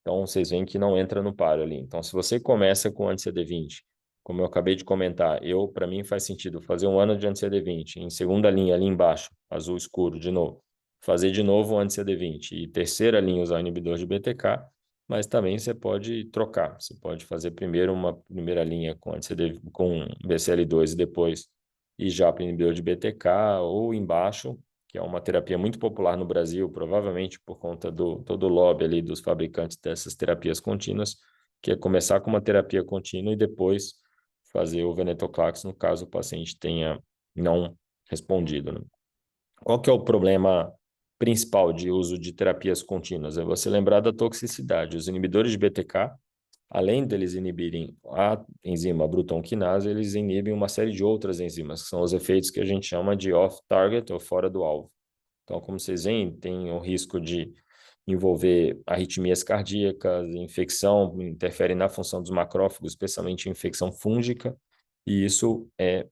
Então, vocês veem que não entra no paro ali. Então, se você começa com anti-CD20, como eu acabei de comentar, para mim faz sentido fazer um ano de anti-CD20, em segunda linha ali embaixo, azul escuro, de novo, fazer de novo o anti-CD20 e terceira linha usar o inibidor de BTK, mas também você pode trocar. Você pode fazer primeiro uma primeira linha com anti-CD, com BCL2 e depois ir já para o inibidor de BTK ou embaixo, que é uma terapia muito popular no Brasil, provavelmente por conta do todo o lobby ali dos fabricantes dessas terapias contínuas, que é começar com uma terapia contínua e depois fazer o venetoclax, no caso o paciente tenha não respondido, né? Qual que é o problema principal de uso de terapias contínuas? É você lembrar da toxicidade. Os inibidores de BTK, além deles inibirem a enzima Bruton quinase, eles inibem uma série de outras enzimas, que são os efeitos que a gente chama de off-target ou fora do alvo. Então, como vocês veem, tem o risco de envolver arritmias cardíacas, infecção, interfere na função dos macrófagos, especialmente infecção fúngica, e isso é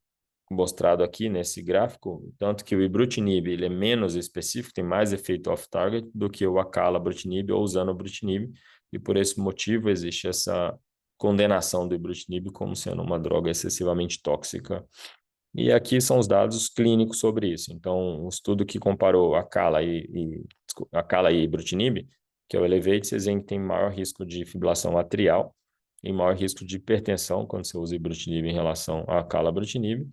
mostrado aqui nesse gráfico, tanto que o ibrutinib ele é menos específico, tem mais efeito off-target do que o acalabrutinib ou o zanubrutinib, e por esse motivo existe essa condenação do ibrutinib como sendo uma droga excessivamente tóxica. E aqui são os dados clínicos sobre isso. Então, um estudo que comparou a Cala e ibrutinib, que é o Elevate, vocês veem que tem maior risco de fibrilação atrial e maior risco de hipertensão quando você usa ibrutinib em relação à acalabrutinib.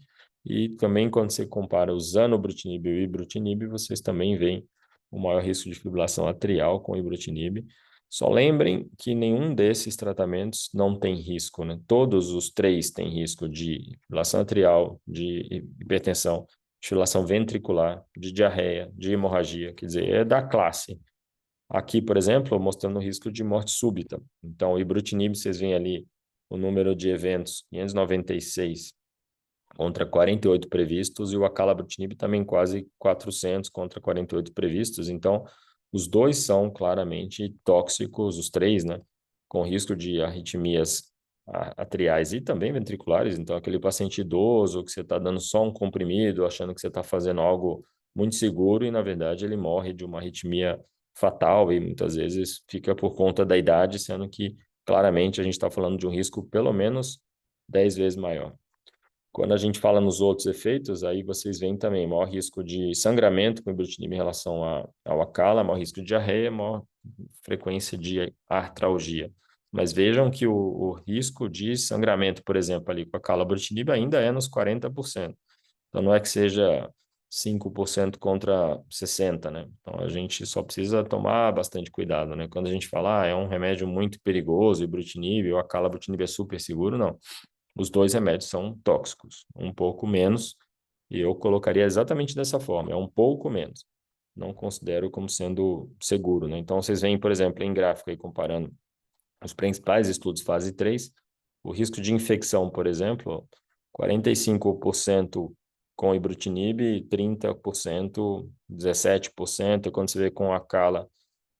E também quando você compara o zanubrutinib e o ibrutinib, vocês também veem o maior risco de fibrilação atrial com o ibrutinib. Só lembrem que nenhum desses tratamentos não tem risco, né? Todos os três têm risco de fibrilação atrial, de hipertensão, de fibrilação ventricular, de diarreia, de hemorragia, quer dizer, é da classe. Aqui, por exemplo, mostrando o risco de morte súbita. Então, o ibrutinib, vocês veem ali o número de eventos, 596 contra 48 previstos, e o acalabrutinib também quase 400 contra 48 previstos. Então, os dois são claramente tóxicos, os três, né? Com risco de arritmias atriais e também ventriculares. Então, aquele paciente idoso que você está dando só um comprimido, achando que você está fazendo algo muito seguro e, na verdade, ele morre de uma arritmia fatal e muitas vezes fica por conta da idade, sendo que claramente a gente está falando de um risco pelo menos 10 vezes maior. Quando a gente fala nos outros efeitos, aí vocês veem também maior risco de sangramento com ibrutinib em relação ao acala, maior risco de diarreia, maior frequência de artralgia. Mas vejam que o risco de sangramento, por exemplo, ali com a acalabrutinib ainda é nos 40%. Então não é que seja 5% contra 60%, né? Então a gente só precisa tomar bastante cuidado, né? Quando a gente fala, é um remédio muito perigoso, ibrutinib, ou acalabrutinib é super seguro, não. Os dois remédios são tóxicos, um pouco menos, e eu colocaria exatamente dessa forma, é um pouco menos. Não considero como sendo seguro, né? Então, vocês veem, por exemplo, em gráfico aí comparando os principais estudos fase 3, o risco de infecção, por exemplo, 45% com ibrutinib, 30%, 17%, quando você vê com a Cala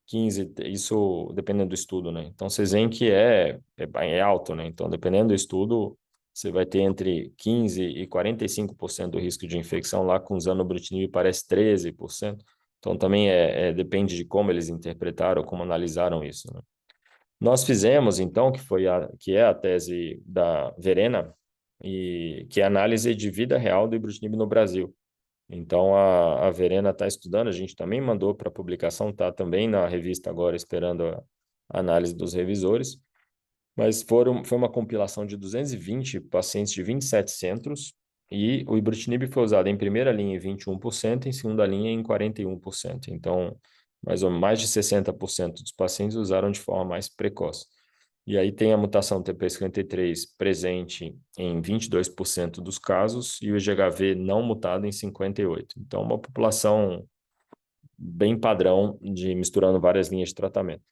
15, isso dependendo do estudo, né? Então, vocês veem que é alto, né? Então, dependendo do estudo, você vai ter entre 15 e 45% do risco de infecção, lá com zanubrutinib parece 13%. Então, também depende de como eles interpretaram, como analisaram isso, né? Nós fizemos, então, que é a tese da Verena, e que é a análise de vida real do ibrutinib no Brasil. Então, a Verena está estudando, a gente também mandou para publicação, está também na revista agora, esperando a análise dos revisores, mas foi uma compilação de 220 pacientes de 27 centros, e o ibrutinib foi usado em primeira linha em 21%, em segunda linha em 41%. Então, mais de 60% dos pacientes usaram de forma mais precoce. E aí tem a mutação TP53 presente em 22% dos casos e o IgHV não mutado em 58%. Então, uma população bem padrão de misturando várias linhas de tratamento.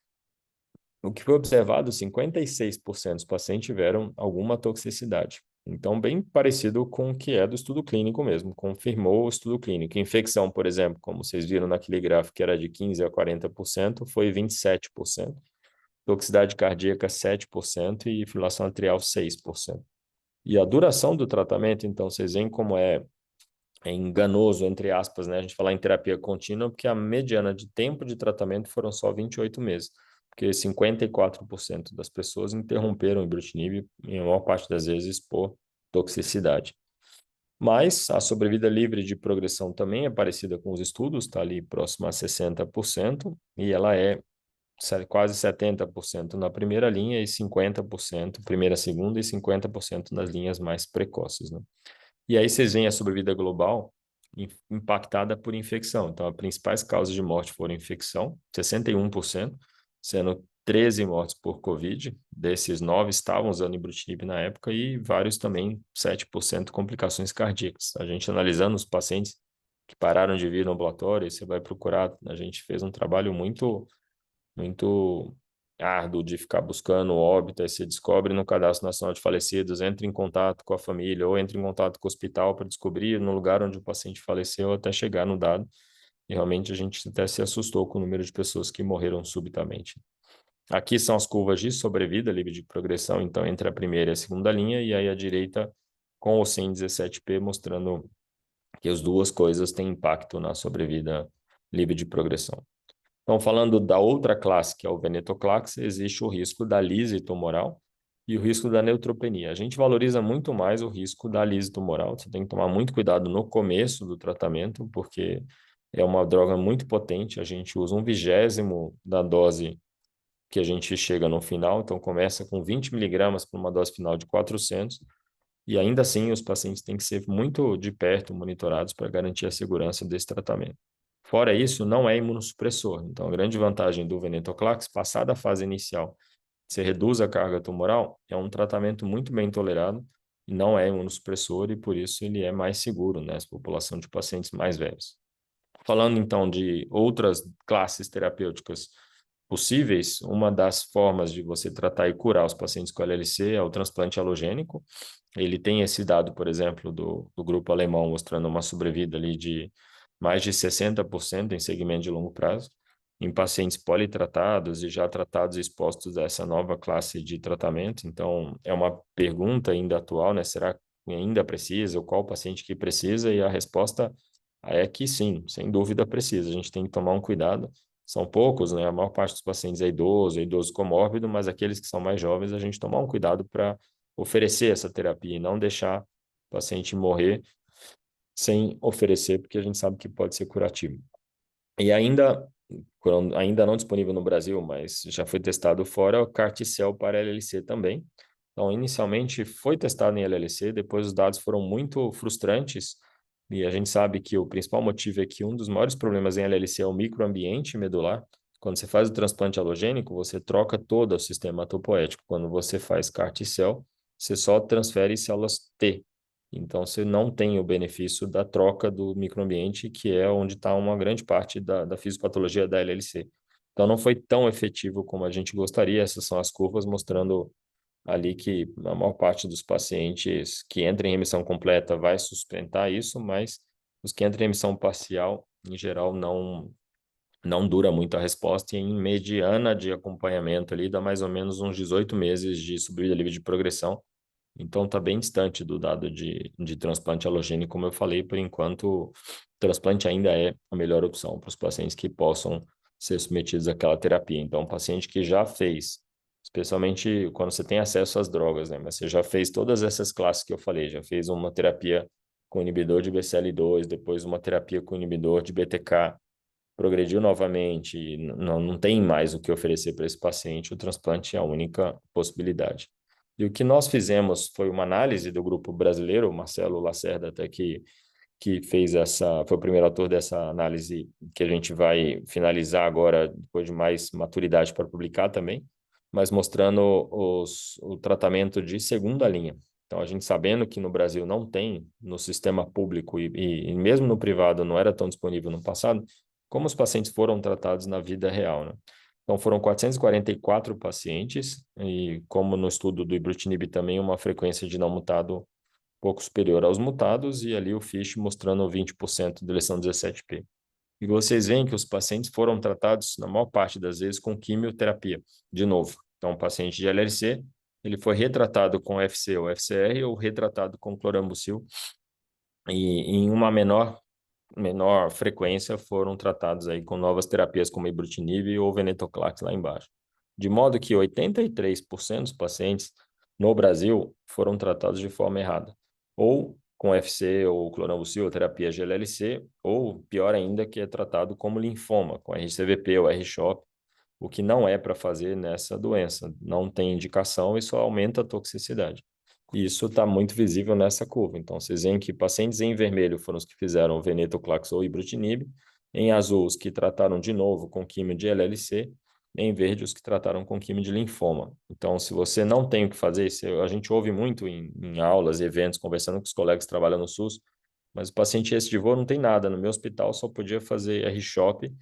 O que foi observado, 56% dos pacientes tiveram alguma toxicidade. Então, bem parecido com o que é do estudo clínico mesmo, confirmou o estudo clínico. Infecção, por exemplo, como vocês viram naquele gráfico que era de 15% a 40%, foi 27%. Toxicidade cardíaca, 7% e fibrilação atrial, 6%. E a duração do tratamento, então, vocês veem como é é enganoso, entre aspas, né, a gente falar em terapia contínua, porque a mediana de tempo de tratamento foram só 28 meses, porque 54% das pessoas interromperam o ibrutinib, em maior parte das vezes por toxicidade. Mas a sobrevida livre de progressão também é parecida com os estudos, está ali próxima a 60%, e ela é quase 70% na primeira linha e 50%, primeira, segunda, e 50% nas linhas mais precoces, né? E aí vocês veem a sobrevida global impactada por infecção. Então, as principais causas de morte foram infecção, 61%, sendo 13 mortes por Covid. Desses, 9 estavam usando ibrutinib na época e vários também, 7% complicações cardíacas. A gente analisando os pacientes que pararam de vir no ambulatório, você vai procurar, a gente fez um trabalho muito árduo de ficar buscando óbito, aí você descobre no Cadastro Nacional de Falecidos, entre em contato com a família ou entre em contato com o hospital para descobrir no lugar onde o paciente faleceu até chegar no dado. E realmente a gente até se assustou com o número de pessoas que morreram subitamente. Aqui são as curvas de sobrevida, livre de progressão, então entre a primeira e a segunda linha, e aí a direita com ou sem 17P, mostrando que as duas coisas têm impacto na sobrevida livre de progressão. Então, falando da outra classe, que é o venetoclax, existe o risco da lise tumoral e o risco da neutropenia. A gente valoriza muito mais o risco da lise tumoral. Você tem que tomar muito cuidado no começo do tratamento, porque é uma droga muito potente. A gente usa 1/20 da dose que a gente chega no final. Então, começa com 20 miligramas para uma dose final de 400. E ainda assim, os pacientes têm que ser muito de perto monitorados para garantir a segurança desse tratamento. Fora isso, não é imunossupressor. Então, a grande vantagem do venetoclax, passada a fase inicial, você reduz a carga tumoral, é um tratamento muito bem tolerado e não é imunossupressor e por isso ele é mais seguro nessa população de pacientes mais velhos. Falando então de outras classes terapêuticas possíveis, uma das formas de você tratar e curar os pacientes com LLC é o transplante halogênico. Ele tem esse dado, por exemplo, do grupo alemão, mostrando uma sobrevida ali de mais de 60% em segmento de longo prazo, em pacientes politratados e já tratados e expostos a essa nova classe de tratamento. Então, é uma pergunta ainda atual, né? Será que ainda precisa? Ou qual paciente que precisa? E a resposta é que sim, sem dúvida precisa. A gente tem que tomar um cuidado. São poucos, né? A maior parte dos pacientes é idoso comórbido, mas aqueles que são mais jovens, a gente tomar um cuidado para oferecer essa terapia e não deixar o paciente morrer sem oferecer, porque a gente sabe que pode ser curativo. E ainda não disponível no Brasil, mas já foi testado fora, o CAR-T-cell para LLC também. Então, inicialmente foi testado em LLC, depois os dados foram muito frustrantes, e a gente sabe que o principal motivo é que um dos maiores problemas em LLC é o microambiente medular. Quando você faz o transplante halogênico, você troca todo o sistema hematopoético. Quando você faz CAR-T-cell, você só transfere células T. Então, você não tem o benefício da troca do microambiente, que é onde está uma grande parte da fisiopatologia da LLC. Então, não foi tão efetivo como a gente gostaria. Essas são as curvas mostrando ali que a maior parte dos pacientes que entram em remissão completa vai sustentar isso, mas os que entram em remissão parcial, em geral, não dura muito a resposta e em mediana de acompanhamento ali dá mais ou menos uns 18 meses de sobrevida livre de progressão. Então está bem distante do dado de transplante halogênico, como eu falei, por enquanto o transplante ainda é a melhor opção para os pacientes que possam ser submetidos àquela terapia. Então, um paciente que já fez, especialmente quando você tem acesso às drogas, né? Mas você já fez todas essas classes que eu falei, já fez uma terapia com inibidor de BCL2, depois uma terapia com inibidor de BTK, progrediu novamente, não tem mais o que oferecer para esse paciente, o transplante é a única possibilidade. E o que nós fizemos foi uma análise do grupo brasileiro, o Marcelo Lacerda até que fez foi o primeiro autor dessa análise que a gente vai finalizar agora, depois de mais maturidade para publicar também, mas mostrando o tratamento de segunda linha. Então, a gente sabendo que no Brasil não tem, no sistema público e mesmo no privado não era tão disponível no passado, como os pacientes foram tratados na vida real, né? Então, foram 444 pacientes, e como no estudo do ibrutinib também, uma frequência de não mutado pouco superior aos mutados, e ali o FISH mostrando 20% de lesão 17P. E vocês veem que os pacientes foram tratados, na maior parte das vezes, com quimioterapia, de novo. Então, o paciente de LLC, ele foi retratado com FC ou FCR ou retratado com clorambucil, e em uma menor frequência foram tratados aí com novas terapias como ibrutinib ou venetoclax lá embaixo. De modo que 83% dos pacientes no Brasil foram tratados de forma errada, ou com FC ou clorambucil, ou terapia GLLC, ou pior ainda, que é tratado como linfoma, com RCVP ou R-CHOP, o que não é para fazer nessa doença. Não tem indicação e só aumenta a toxicidade. E isso está muito visível nessa curva. Então, vocês veem que pacientes em vermelho foram os que fizeram venetoclax ou ibrutinib, em azul os que trataram de novo com quimio de LLC, em verde os que trataram com quimio de linfoma. Então, se você não tem o que fazer, a gente ouve muito em aulas e eventos, conversando com os colegas que trabalham no SUS, mas o paciente esse de voo não tem nada. No meu hospital só podia fazer R-CHOP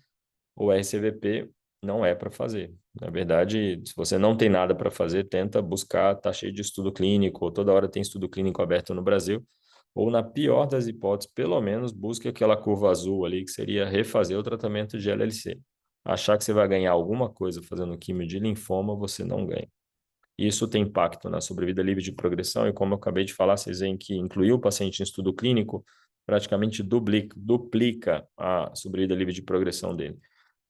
o RCVP não é para fazer. Na verdade, se você não tem nada para fazer, tenta buscar, tá cheio de estudo clínico, ou toda hora tem estudo clínico aberto no Brasil, ou na pior das hipóteses, pelo menos busque aquela curva azul ali, que seria refazer o tratamento de LLC. Achar que você vai ganhar alguma coisa fazendo quimio de linfoma, você não ganha. Isso tem impacto na sobrevida livre de progressão, e como eu acabei de falar, vocês veem que incluir o paciente em estudo clínico praticamente duplica a sobrevida livre de progressão dele.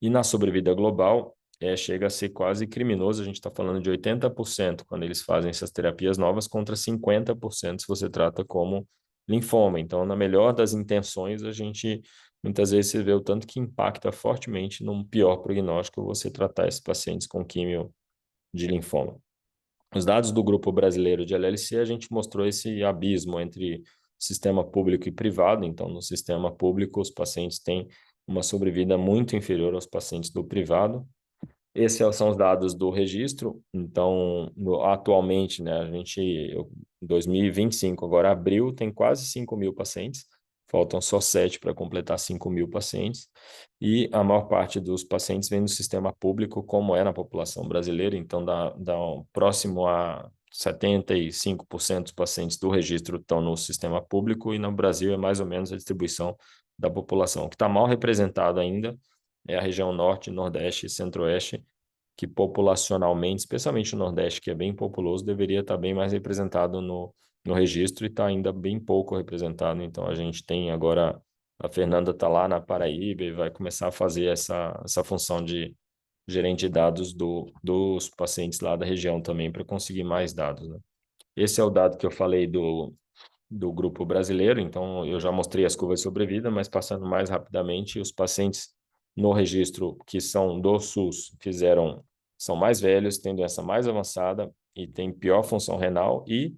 E na sobrevida global, chega a ser quase criminoso, a gente está falando de 80% quando eles fazem essas terapias novas, contra 50% se você trata como linfoma. Então, na melhor das intenções, a gente muitas vezes se vê o tanto que impacta fortemente num pior prognóstico você tratar esses pacientes com químio de linfoma. Os dados do grupo brasileiro de LLC, a gente mostrou esse abismo entre sistema público e privado. Então, no sistema público, os pacientes têm uma sobrevida muito inferior aos pacientes do privado. Esses são os dados do registro. Então, atualmente, né, em 2025, agora abril, tem quase 5.000 pacientes. Faltam só 7 para completar 5.000 pacientes. E a maior parte dos pacientes vem do sistema público, como é na população brasileira. Então, dá próximo a 75% dos pacientes do registro estão no sistema público, e no Brasil é mais ou menos a distribuição da população. O que está mal representado ainda é a região norte, nordeste e centro-oeste, que populacionalmente, especialmente o nordeste, que é bem populoso, deveria estar bem mais representado no registro, e está ainda bem pouco representado. Então, a gente tem agora, a Fernanda está lá na Paraíba e vai começar a fazer essa função de gerente de dados dos pacientes lá da região também, para conseguir mais dados, né? Esse é o dado que eu falei do grupo brasileiro. Então, eu já mostrei as curvas de sobrevida, mas passando mais rapidamente, os pacientes no registro que são do SUS são mais velhos, têm doença mais avançada e têm pior função renal, e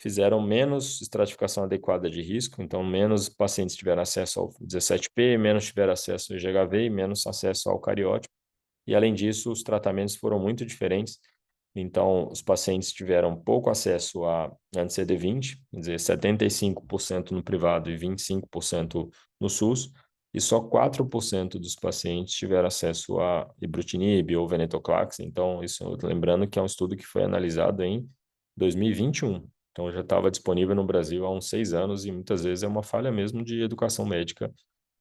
fizeram menos estratificação adequada de risco. Então, menos pacientes tiveram acesso ao 17P, menos tiveram acesso ao IgHV e menos acesso ao cariótipo. E, além disso, os tratamentos foram muito diferentes. Então, os pacientes tiveram pouco acesso a anti-CD20, quer dizer, 75% no privado e 25% no SUS, e só 4% dos pacientes tiveram acesso a ibrutinib ou venetoclax. Então, isso, lembrando que é um estudo que foi analisado em 2021. Então, já estava disponível no Brasil há uns 6 anos, e muitas vezes é uma falha mesmo de educação médica,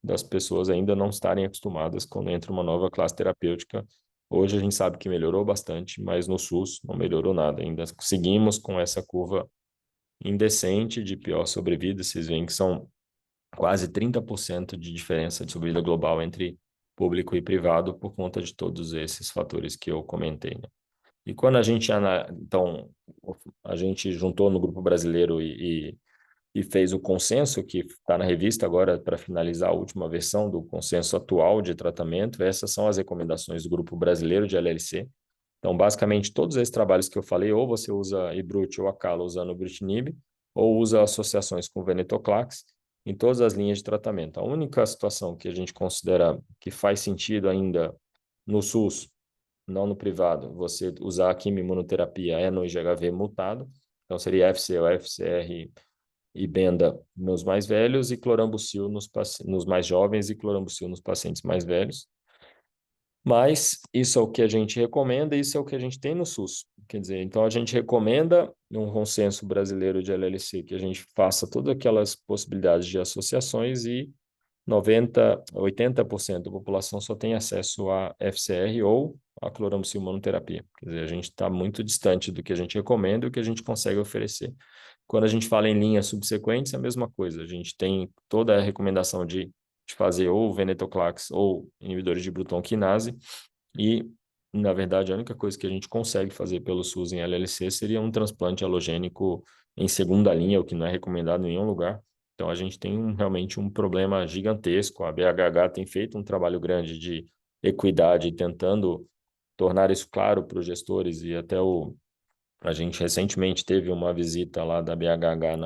das pessoas ainda não estarem acostumadas quando entra uma nova classe terapêutica. Hoje a gente sabe que melhorou bastante, mas no SUS não melhorou nada. Ainda seguimos com essa curva indecente de pior sobrevida. Vocês veem que são quase 30% de diferença de sobrevida global entre público e privado, por conta de todos esses fatores que eu comentei, né? E quando a gente, então, a gente juntou no grupo brasileiro e fez o consenso, que está na revista agora para finalizar a última versão do consenso atual de tratamento. Essas são as recomendações do grupo brasileiro de LLC. Então, basicamente, todos esses trabalhos que eu falei, ou você usa Ibrut ou Acala usando o ibrutinib, ou usa associações com venetoclax em todas as linhas de tratamento. A única situação que a gente considera que faz sentido ainda no SUS, não no privado, você usar a quimioimunoterapia é no IgHV mutado. Então, seria FC ou FCR e Benda nos mais velhos, e clorambucil nos mais jovens, e clorambucil nos pacientes mais velhos. Mas isso é o que a gente recomenda, e isso é o que a gente tem no SUS. Quer dizer, então a gente recomenda um consenso brasileiro de LLC, que a gente faça todas aquelas possibilidades de associações, e 80% da população só tem acesso a FCR ou a clorambucil monoterapia. Quer dizer, a gente está muito distante do que a gente recomenda e o que a gente consegue oferecer. Quando a gente fala em linhas subsequentes, é a mesma coisa. A gente tem toda a recomendação de fazer ou venetoclax ou inibidores de Bruton quinase e, na verdade, a única coisa que a gente consegue fazer pelo SUS em LLC seria um transplante alogênico em segunda linha, o que não é recomendado em nenhum lugar. Então, a gente tem realmente um problema gigantesco. A BHH tem feito um trabalho grande de equidade, tentando tornar isso claro para os gestores e até a gente recentemente teve uma visita lá da BHH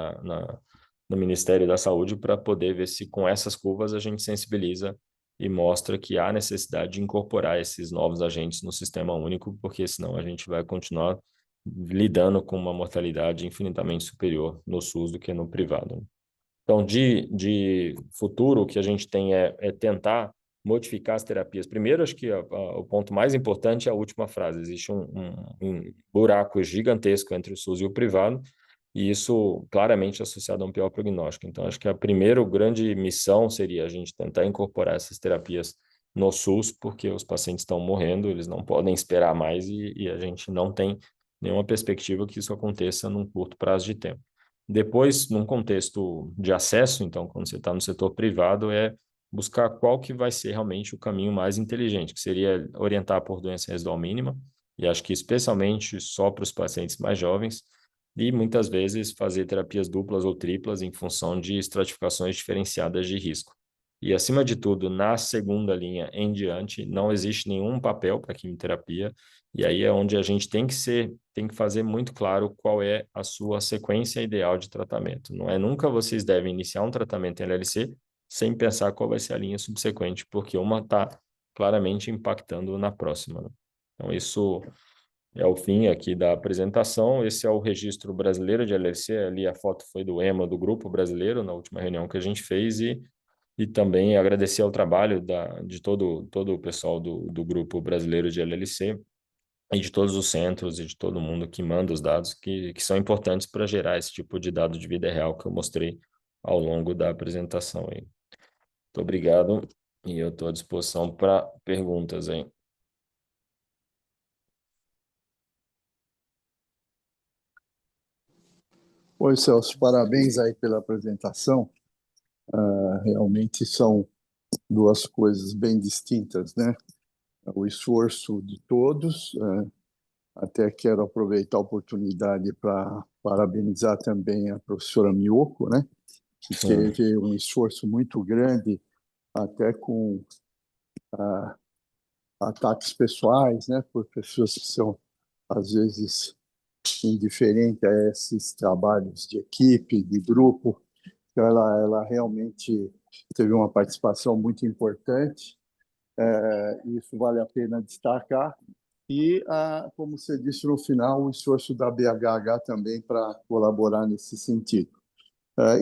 no Ministério da Saúde para poder ver se com essas curvas a gente sensibiliza e mostra que há necessidade de incorporar esses novos agentes no sistema único, porque senão a gente vai continuar lidando com uma mortalidade infinitamente superior no SUS do que no privado, né? Então, de futuro, o que a gente tem é tentar modificar as terapias. Primeiro, acho que o ponto mais importante é a última frase. Existe um buraco gigantesco entre o SUS e o privado, e isso claramente é associado a um pior prognóstico. Então, acho que a primeira grande missão seria a gente tentar incorporar essas terapias no SUS, porque os pacientes estão morrendo, eles não podem esperar mais e a gente não tem nenhuma perspectiva que isso aconteça num curto prazo de tempo. Depois, num contexto de acesso, então, quando você está no setor privado, é buscar qual que vai ser realmente o caminho mais inteligente, que seria orientar por doença residual mínima, e acho que especialmente só para os pacientes mais jovens, e muitas vezes fazer terapias duplas ou triplas em função de estratificações diferenciadas de risco. E, acima de tudo, na segunda linha em diante, não existe nenhum papel para quimioterapia, e aí é onde a gente tem que fazer muito claro qual é a sua sequência ideal de tratamento. Não é nunca vocês devem iniciar um tratamento em LLC sem pensar qual vai ser a linha subsequente, porque uma está claramente impactando na próxima, né? Então, isso é o fim aqui da apresentação. Esse é o registro brasileiro de LLC. Ali a foto foi do EMA, do grupo brasileiro, na última reunião que a gente fez, e também agradecer ao trabalho de todo o pessoal do grupo brasileiro de LLC e de todos os centros e de todo mundo que manda os dados que são importantes para gerar esse tipo de dado de vida real que eu mostrei ao longo da apresentação aí. Muito obrigado e eu estou à disposição para perguntas aí. Oi, Celso, parabéns aí pela apresentação. Realmente são duas coisas bem distintas, né? O esforço de todos. Até quero aproveitar a oportunidade para parabenizar também a professora Miyoko, né? Que Sim, teve um esforço muito grande, até com ataques pessoais, né? Por pessoas que são, às vezes, indiferentes a esses trabalhos de equipe, de grupo. Então, ela realmente teve uma participação muito importante, isso vale a pena destacar. E, como você disse no final, o esforço da BHH também para colaborar nesse sentido.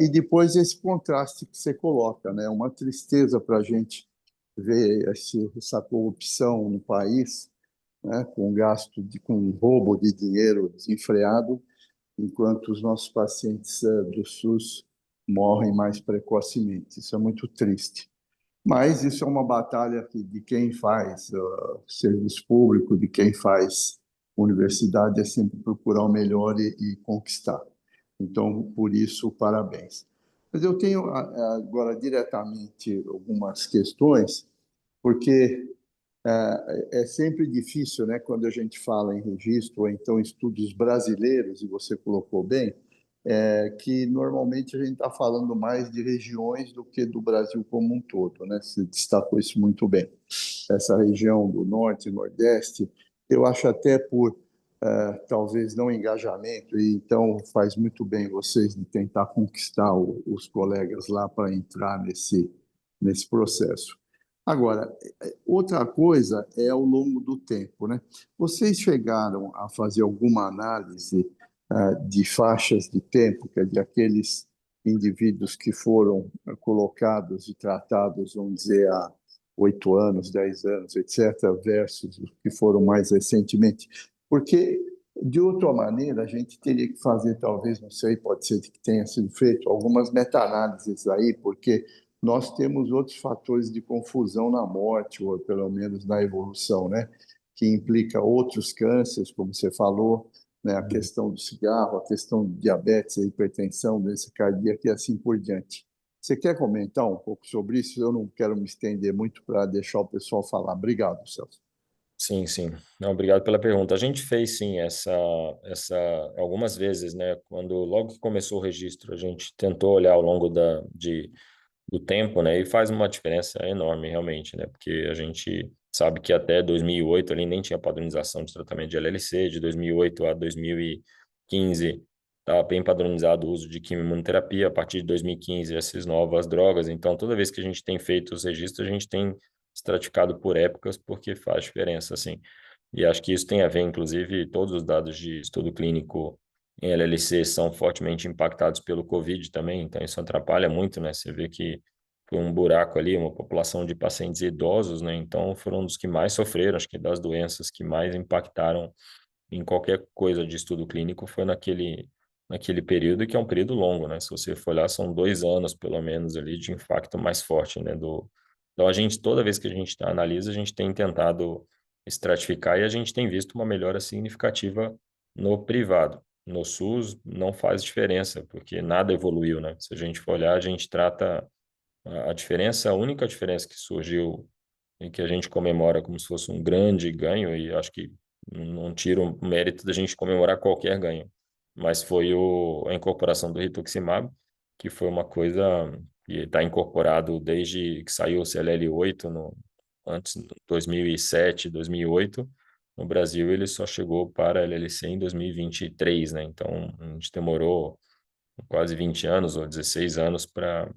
E depois esse contraste que você coloca, né? Uma tristeza para a gente ver essa corrupção no país, né? Com gasto, com roubo de dinheiro desenfreado, enquanto os nossos pacientes do SUS morrem mais precocemente. Isso é muito triste. Mas isso é uma batalha de quem faz serviço público, de quem faz universidade, é sempre procurar o melhor e conquistar. Então, por isso, parabéns. Mas eu tenho agora diretamente algumas questões, porque é sempre difícil, né, quando a gente fala em registro ou então estudos brasileiros, e você colocou bem, que normalmente a gente está falando mais de regiões do que do Brasil como um todo, né? Você destacou isso muito bem. Essa região do Norte e Nordeste, eu acho até por talvez não engajamento, e então faz muito bem vocês de tentar conquistar os colegas lá para entrar nesse processo. Agora, outra coisa é ao longo do tempo, né? Vocês chegaram a fazer alguma análise de faixas de tempo, que é de aqueles indivíduos que foram colocados e tratados, vamos dizer, há 8 anos, 10 anos, etc., versus os que foram mais recentemente? Porque, de outra maneira, a gente teria que fazer, talvez, não sei, pode ser que tenha sido feito, algumas meta-análises aí, porque nós temos outros fatores de confusão na morte, ou pelo menos na evolução, né? Que implica outros cânceres, como você falou, né? A questão do cigarro, a questão do diabetes, a hipertensão, doença cardíaca e assim por diante. Você quer comentar um pouco sobre isso? Eu não quero me estender muito para deixar o pessoal falar. Obrigado, Celso. Sim, sim. Não, obrigado pela pergunta. A gente fez sim essa algumas vezes, né? Quando logo que começou o registro, a gente tentou olhar ao longo do tempo, né? E faz uma diferença enorme, realmente, né? Porque a gente sabe que até 2008 ali nem tinha padronização de tratamento de LLC, de 2008 a 2015 estava bem padronizado o uso de quimioimunoterapia, a partir de 2015 essas novas drogas. Então, toda vez que a gente tem feito os registros, a gente tem estratificado por épocas, porque faz diferença, assim. E acho que isso tem a ver, inclusive, todos os dados de estudo clínico em LLC são fortemente impactados pelo Covid também, então isso atrapalha muito, né? Você vê que foi um buraco ali, uma população de pacientes idosos, né? Então foram um dos que mais sofreram, acho que das doenças que mais impactaram em qualquer coisa de estudo clínico foi naquele período, que é um período longo, né? Se você for olhar, são 2 anos, pelo menos, ali de impacto mais forte, né? Então, toda vez que a gente analisa, a gente tem tentado estratificar e a gente tem visto uma melhora significativa no privado. No SUS não faz diferença, porque nada evoluiu, né? Se a gente for olhar, a gente trata a diferença, a única diferença que surgiu e que a gente comemora como se fosse um grande ganho, e acho que não tira o mérito da gente comemorar qualquer ganho, mas foi a incorporação do rituximab, que foi uma coisa que está incorporado desde que saiu o CLL-8, antes, 2007, 2008, no Brasil ele só chegou para a LLC em 2023, né? Então a gente demorou quase 20 anos ou 16 anos para,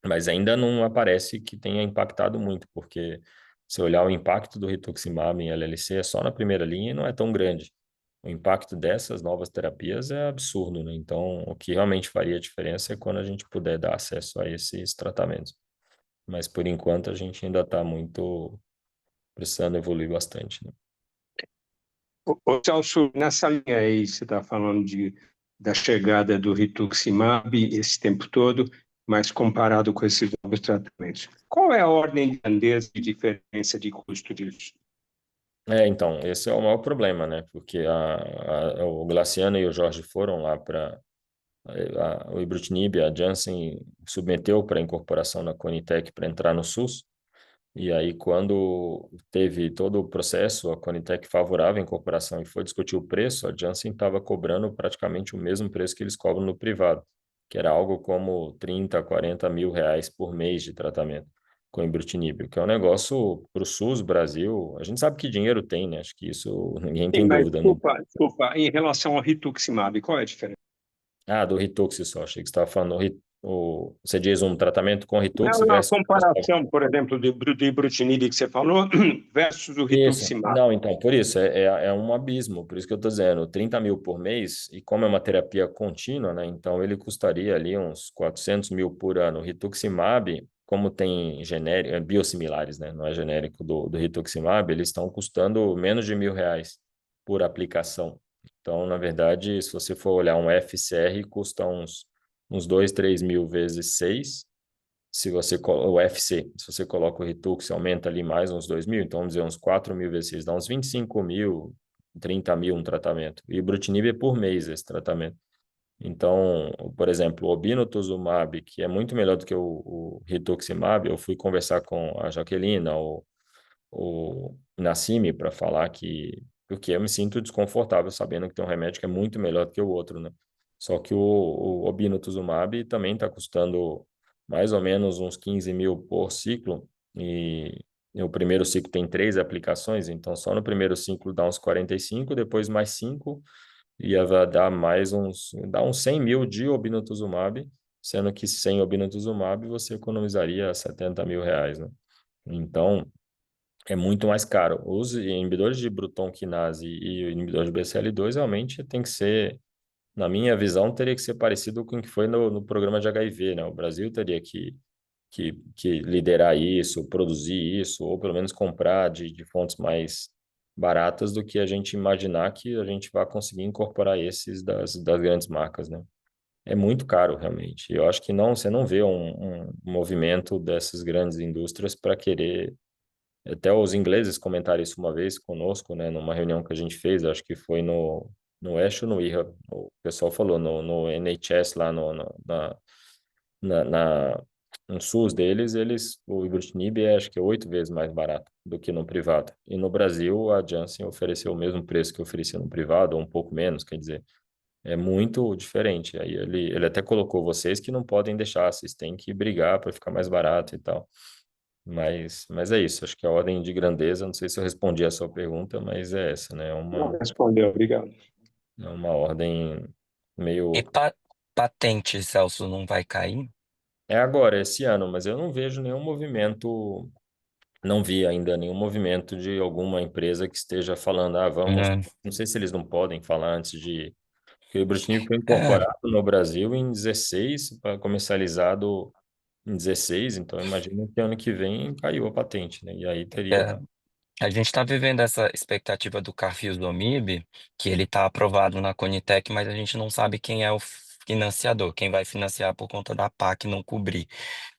mas ainda não aparece que tenha impactado muito, porque se olhar o impacto do rituximab em LLC é só na primeira linha e não é tão grande. O impacto dessas novas terapias é absurdo, né? Então, o que realmente faria diferença é quando a gente puder dar acesso a esses tratamentos. Mas, por enquanto, a gente ainda está muito precisando evoluir bastante, né? Ô, Celso, nessa linha aí, você está falando da chegada do rituximab esse tempo todo, mas comparado com esses novos tratamentos. Qual é a ordem de grandeza de diferença de custo disso? Então, esse é o maior problema, né? Porque o Glaciano e o Jorge foram lá para o ibrutinib, a Janssen submeteu para incorporação na Conitec para entrar no SUS. E aí, quando teve todo o processo, a Conitec favorável à incorporação e foi discutir o preço, a Janssen estava cobrando praticamente o mesmo preço que eles cobram no privado, que era algo como 30, 40 mil reais por mês de tratamento com ibrutinib, que é um negócio para o SUS Brasil. A gente sabe que dinheiro tem, né? Acho que isso ninguém Sim, tem mas dúvida. Não. desculpa, em relação ao rituximab, qual é a diferença? Ah, do Ritux só. Achei que você estava falando você diz um tratamento com Ritux Não, a versus. comparação, por exemplo, do ibrutinib que você falou versus o Isso, rituximab. não, então, por isso, é um abismo, por isso que eu estou dizendo, 30 mil por mês, e como é uma terapia contínua, né, então ele custaria ali uns 400 mil por ano. O Rituximab, como tem genérico, biosimilares, né, não é genérico do Rituximab, eles estão custando menos de R$ 1.000 por aplicação. Então, na verdade, se você for olhar um FCR, custa uns 2, 3 mil vezes 6. Se você o FC, se você coloca o Ritux, aumenta ali mais uns 2 mil, então vamos dizer uns 4 mil vezes 6, dá uns 25 mil, 30 mil um tratamento. E Ibrutinib é por mês esse tratamento. Então, por exemplo, o obinutuzumab, que é muito melhor do que o rituximab, eu fui conversar com a Jaqueline, o Nassimi, para falar porque eu me sinto desconfortável sabendo que tem um remédio que é muito melhor do que o outro, né? Só que o obinutuzumab também está custando mais ou menos uns 15 mil por ciclo, e o primeiro ciclo tem 3 aplicações, então só no primeiro ciclo dá uns 45, depois mais 5, e vai dar dá uns 100 mil de obinutuzumab, sendo que sem obinutuzumab você economizaria 70 mil reais, né? Então, é muito mais caro. Os inibidores de Bruton quinase e o inibidor de BCL2 realmente tem que ser, na minha visão, teria que ser parecido com o que foi no programa de HIV, né? O Brasil teria que liderar isso, produzir isso, ou pelo menos comprar de fontes mais baratas do que a gente imaginar que a gente vai conseguir incorporar esses das grandes marcas, né? É muito caro, realmente. Eu acho que não, você não vê um movimento dessas grandes indústrias para querer. Até os ingleses comentaram isso uma vez conosco, né, numa reunião que a gente fez, acho que foi no ASH ou no IRA. O pessoal falou no NHS lá na, na- no SUS deles, o ibrutinib é acho que é 8 vezes mais barato do que no privado. E no Brasil, a Janssen ofereceu o mesmo preço que oferecia no privado, ou um pouco menos, quer dizer, é muito diferente. Aí ele até colocou vocês que não podem deixar, vocês têm que brigar para ficar mais barato e tal. Mas é isso, acho que a ordem de grandeza, não sei se eu respondi a sua pergunta, mas é essa, né? Não respondeu, obrigado. É uma ordem E meio. patente, Celso, não vai cair? É agora, esse ano, mas eu não vejo nenhum movimento, não vi ainda nenhum movimento de alguma empresa que esteja falando, vamos. Né? Não sei se eles não podem falar antes de. Porque o Ibrutinib foi É, incorporado no Brasil em 16, para comercializado em 16, então imagino que ano que vem caiu a patente, né? E aí teria. é, a gente está vivendo essa expectativa do Carfilzomib, que ele está aprovado na Conitec, mas a gente não sabe quem é o financiador, quem vai financiar por conta da PAC não cobrir.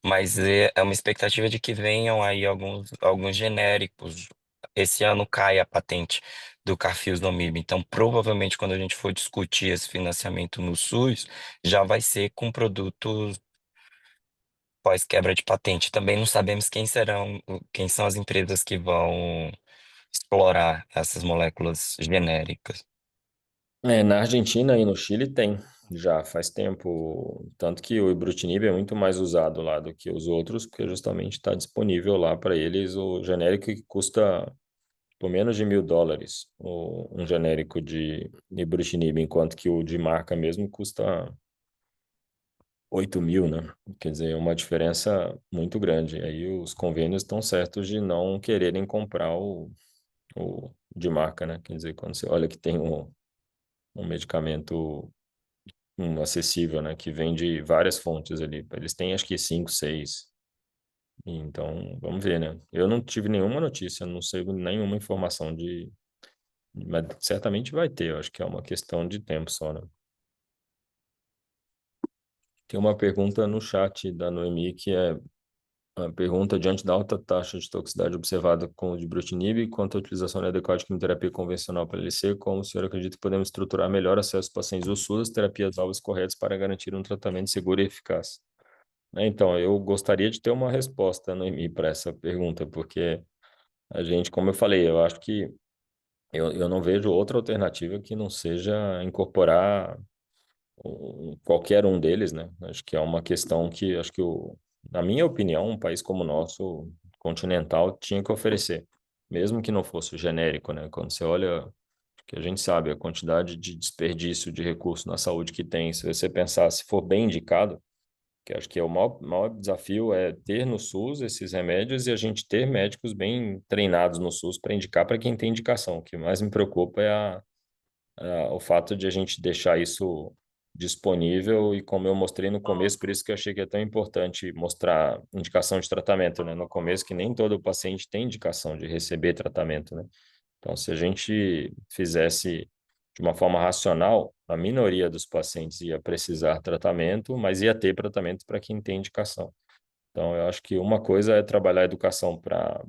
Mas é uma expectativa de que venham aí alguns genéricos. Esse ano cai a patente do Carfilzomib. Então, provavelmente, quando a gente for discutir esse financiamento no SUS, já vai ser com produtos pós-quebra de patente. Também não sabemos quem são as empresas que vão explorar essas moléculas genéricas. Na Argentina e no Chile tem, já faz tempo. Tanto que o ibrutinib é muito mais usado lá do que os outros, porque justamente está disponível lá para eles o genérico que custa por menos de US$ 1.000, um genérico de ibrutinib, enquanto que o de marca mesmo custa 8.000, né? Quer dizer, é uma diferença muito grande. Aí os convênios estão certos de não quererem comprar o de marca, né? Quer dizer, quando você olha que tem um medicamento acessível, né? Que vem de várias fontes ali. Eles têm acho que cinco, seis. Então, vamos ver, né? Eu não tive nenhuma notícia, não sei nenhuma informação de. Mas certamente vai ter, eu acho que é uma questão de tempo só, né? Tem uma pergunta no chat da Noemi que é a pergunta diante da alta taxa de toxicidade observada com o dibrutinib, quanto à utilização inadequada de quimioterapia convencional para LC, como o senhor acredita que podemos estruturar melhor acesso aos pacientes do SUS às terapias alvos corretas para garantir um tratamento seguro e eficaz? Então, eu gostaria de ter uma resposta, Noemi, para essa pergunta, porque a gente, como eu falei, eu acho que eu não vejo outra alternativa que não seja incorporar qualquer um deles, né? Acho que é uma questão que, acho que, na minha opinião, um país como o nosso, continental, tinha que oferecer, mesmo que não fosse genérico, né? Quando você olha, que a gente sabe a quantidade de desperdício de recurso na saúde que tem, se você pensar, se for bem indicado, que acho que é o maior desafio é ter no SUS esses remédios e a gente ter médicos bem treinados no SUS para indicar para quem tem indicação. O que mais me preocupa é o fato de a gente deixar isso disponível e como eu mostrei no começo, por isso que eu achei que é tão importante mostrar indicação de tratamento, né? No começo que nem todo paciente tem indicação de receber tratamento, né? Então, se a gente fizesse de uma forma racional, a minoria dos pacientes ia precisar tratamento, mas ia ter tratamento para quem tem indicação. Então, eu acho que uma coisa é trabalhar a educação para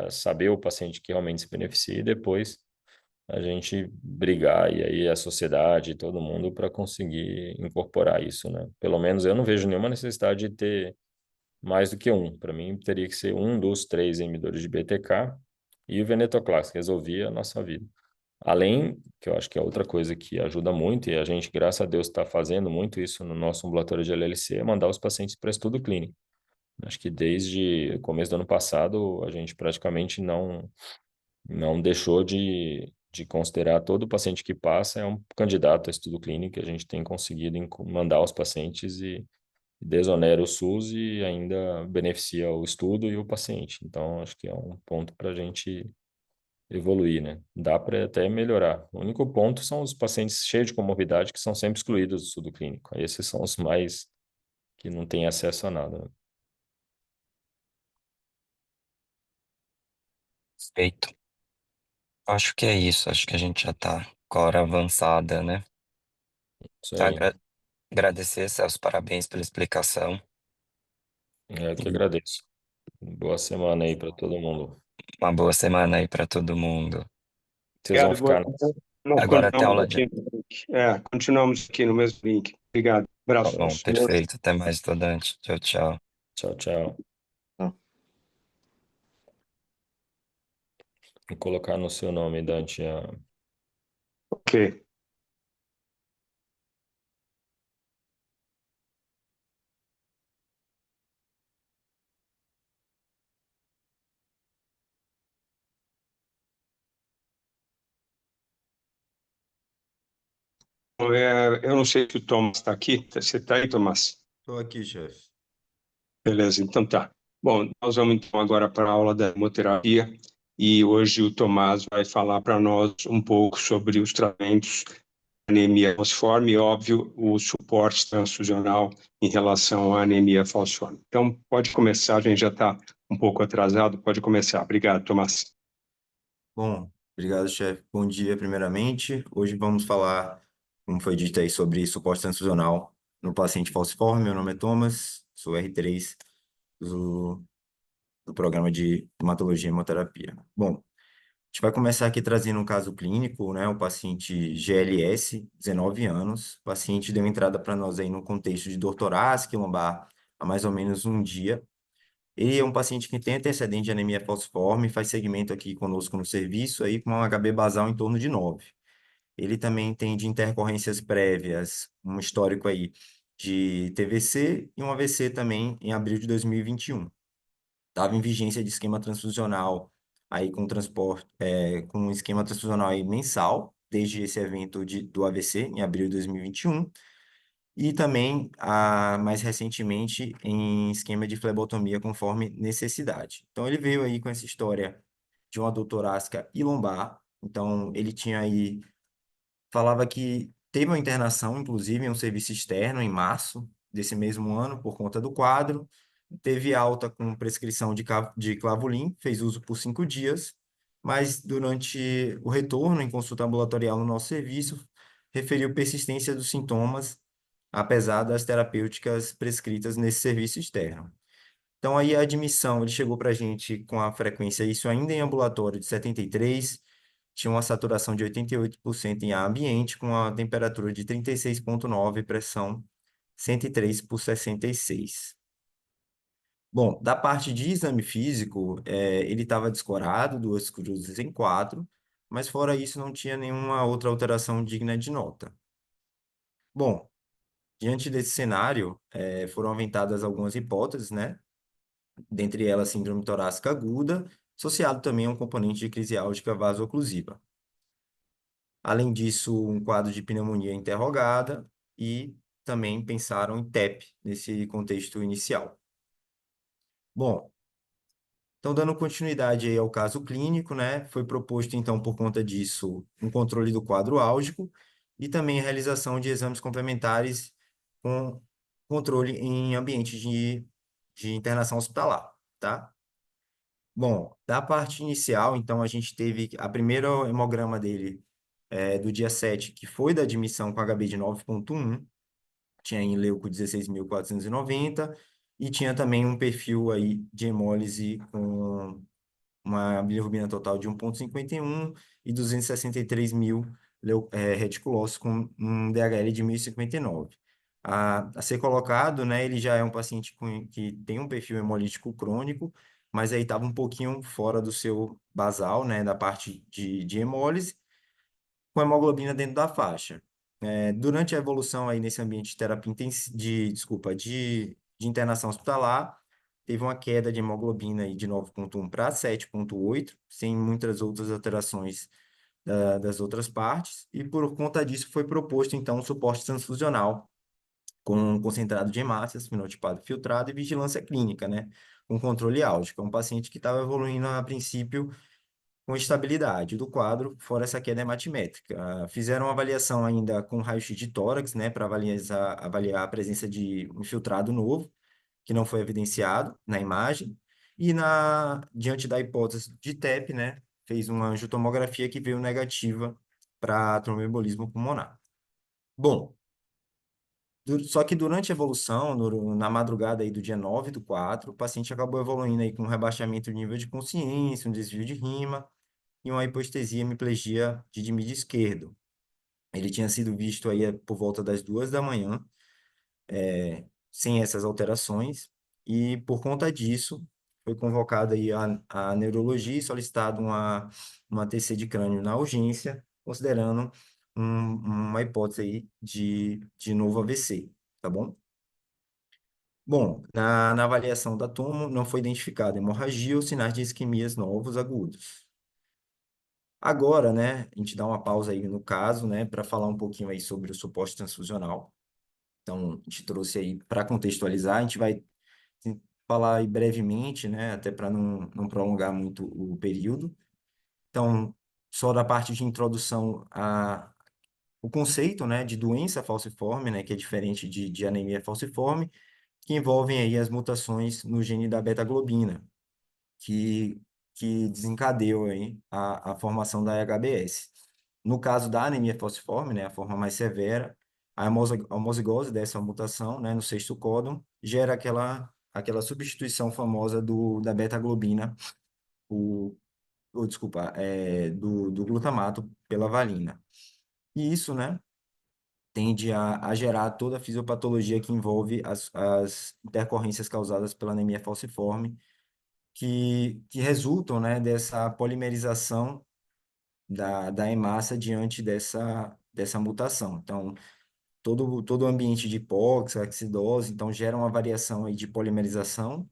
saber o paciente que realmente se beneficia e depois a gente brigar e aí a sociedade, todo mundo para conseguir incorporar isso, né? Pelo menos eu não vejo nenhuma necessidade de ter mais do que um. Para mim, teria que ser um dos três inibidores de BTK e o venetoclax, que resolvia a nossa vida. Além, que eu acho que é outra coisa que ajuda muito, e a gente, graças a Deus, está fazendo muito isso no nosso ambulatório de LLC, é mandar os pacientes para estudo clínico. Acho que desde o começo do ano passado, a gente praticamente não deixou de considerar todo paciente que passa é um candidato a estudo clínico, a gente tem conseguido mandar os pacientes e desonera o SUS e ainda beneficia o estudo e o paciente. Então, acho que é um ponto para a gente evoluir, né? Dá para até melhorar. O único ponto são os pacientes cheios de comorbidade que são sempre excluídos do estudo clínico. Esses são os mais que não têm acesso a nada, né? Feito. Acho que é isso. Acho que a gente já está com a hora avançada, né? Isso aí. Agra- Agradecer, Celso, parabéns pela explicação. Eu que E agradeço. Boa semana aí para todo mundo. uma boa semana aí para todo mundo. Vocês vão Obrigado, boa ficar semana. Não, Agora até continuamos aula de. aqui no link. Continuamos aqui no mesmo link. Obrigado. Tá Abraço, bom, senhor. perfeito. Até mais, estudante. Tchau, tchau. Tchau, tchau. Vou colocar no seu nome, Dante, Ok. Eu não sei se o Thomas está aqui. Você está aí, Thomas? Estou aqui, chefe. Beleza, então tá. Bom, nós vamos então agora para a aula da hemoterapia e hoje o Tomás vai falar para nós um pouco sobre os tratamentos de anemia falciforme e, óbvio, o suporte transfusional em relação à anemia falciforme. Então, pode começar, a gente já está um pouco atrasado, pode começar. Obrigado, Tomás. Bom, obrigado, chefe. Bom dia, primeiramente. Hoje vamos falar, como foi dito aí, sobre suporte transfusional no paciente falciforme. Meu nome é Thomas, sou R3 do, do programa de hematologia e hemoterapia. Bom, a gente vai começar aqui trazendo um caso clínico, né? O paciente GLS, 19 anos. O paciente deu entrada para nós aí no contexto de dor torácica e lombar há mais ou menos um dia. Ele é um paciente que tem antecedente de anemia falciforme, faz segmento aqui conosco no serviço, aí com um HB basal em torno de 9. Ele também tem de intercorrências prévias, um histórico aí de TVC e um AVC também em abril de 2021. Estava em vigência de esquema transfusional aí com transporte, com um esquema transfusional aí mensal, desde esse evento do AVC em abril de 2021. E também, mais recentemente, em esquema de flebotomia conforme necessidade. Então, ele veio aí com essa história de uma dor torácica e lombar. Então, ele tinha aí, falava que teve uma internação, inclusive, em um serviço externo, em março desse mesmo ano, por conta do quadro. Teve alta com prescrição de Clavulin, fez uso por 5 dias, mas durante o retorno em consulta ambulatorial no nosso serviço, referiu persistência dos sintomas apesar das terapêuticas prescritas nesse serviço externo. Então, aí a admissão, ele chegou para a gente com a frequência, isso ainda em ambulatório, de 73, tinha uma saturação de 88% em ar ambiente, com a temperatura de 36,9, pressão 103 por 66. Bom, da parte de exame físico, ele estava descorado, duas cruzes em 4, mas fora isso não tinha nenhuma outra alteração digna de nota. Bom, diante desse cenário, foram aventadas algumas hipóteses, né? Dentre elas, síndrome torácica aguda, associado também a um componente de crise álgica vaso-oclusiva. Além disso, um quadro de pneumonia interrogada e também pensaram em TEP nesse contexto inicial. Bom, então dando continuidade aí ao caso clínico, né? Foi proposto então por conta disso um controle do quadro álgico e também a realização de exames complementares com controle em ambiente de internação hospitalar, tá? Bom, da parte inicial, então, a gente teve a primeira hemograma dele do dia 7, que foi da admissão com HB de 9,1, tinha em leuco 16.490, e tinha também um perfil aí de hemólise com uma bilirrubina total de 1,51 e 263 mil reticulócitos com um DHL de 1.059. A ser colocado, né, ele já é um paciente que tem um perfil hemolítico crônico, mas aí estava um pouquinho fora do seu basal, né, da parte de hemólise, com hemoglobina dentro da faixa. Durante a evolução aí nesse ambiente de terapia de internação hospitalar, teve uma queda de hemoglobina aí de 9,1 para 7,8, sem muitas outras alterações das outras partes, e por conta disso foi proposto então um suporte transfusional com um concentrado de hemácias, fenotipado filtrado e vigilância clínica, né? Com controle álgico. É um paciente que estava evoluindo a princípio com estabilidade do quadro, fora essa queda hematimétrica. Fizeram uma avaliação ainda com raio-x de tórax, né, para avaliar a presença de um infiltrado novo, que não foi evidenciado na imagem, e diante da hipótese de TEP, né, fez uma angiotomografia que veio negativa para tromboembolismo pulmonar. Bom, só que durante a evolução, na madrugada aí do dia 9 do 4, o paciente acabou evoluindo aí com um rebaixamento do nível de consciência, um desvio de rima, e uma hipoestesia hemiplegia de mídia esquerdo. Ele tinha sido visto aí por volta das 2 da manhã, sem essas alterações, e por conta disso, foi convocada aí a neurologia e solicitado uma TC de crânio na urgência, considerando uma hipótese aí de novo AVC, tá bom? Bom, na avaliação da tomo, não foi identificada hemorragia ou sinais de isquemias novos agudos. Agora, né, a gente dá uma pausa aí no caso, né, para falar um pouquinho aí sobre o suporte transfusional. Então, a gente trouxe aí para contextualizar, a gente vai falar aí brevemente, né, até para não prolongar muito o período. Então, só da parte de introdução o conceito, né, de doença falciforme, né, que é diferente de anemia falciforme, que envolvem aí as mutações no gene da beta-globina, que, que desencadeiam aí a formação da HBS. No caso da anemia falciforme, né, a forma mais severa, a homozigose dessa mutação, né, no sexto códon, gera aquela substituição famosa da beta-globina, desculpa, do glutamato pela valina. E isso, né, tende a gerar toda a fisiopatologia que envolve as intercorrências causadas pela anemia falciforme, que resultam, né, dessa polimerização da hemácia diante dessa mutação. Então, todo o ambiente de hipóxia, acidose, então gera uma variação aí de polimerização,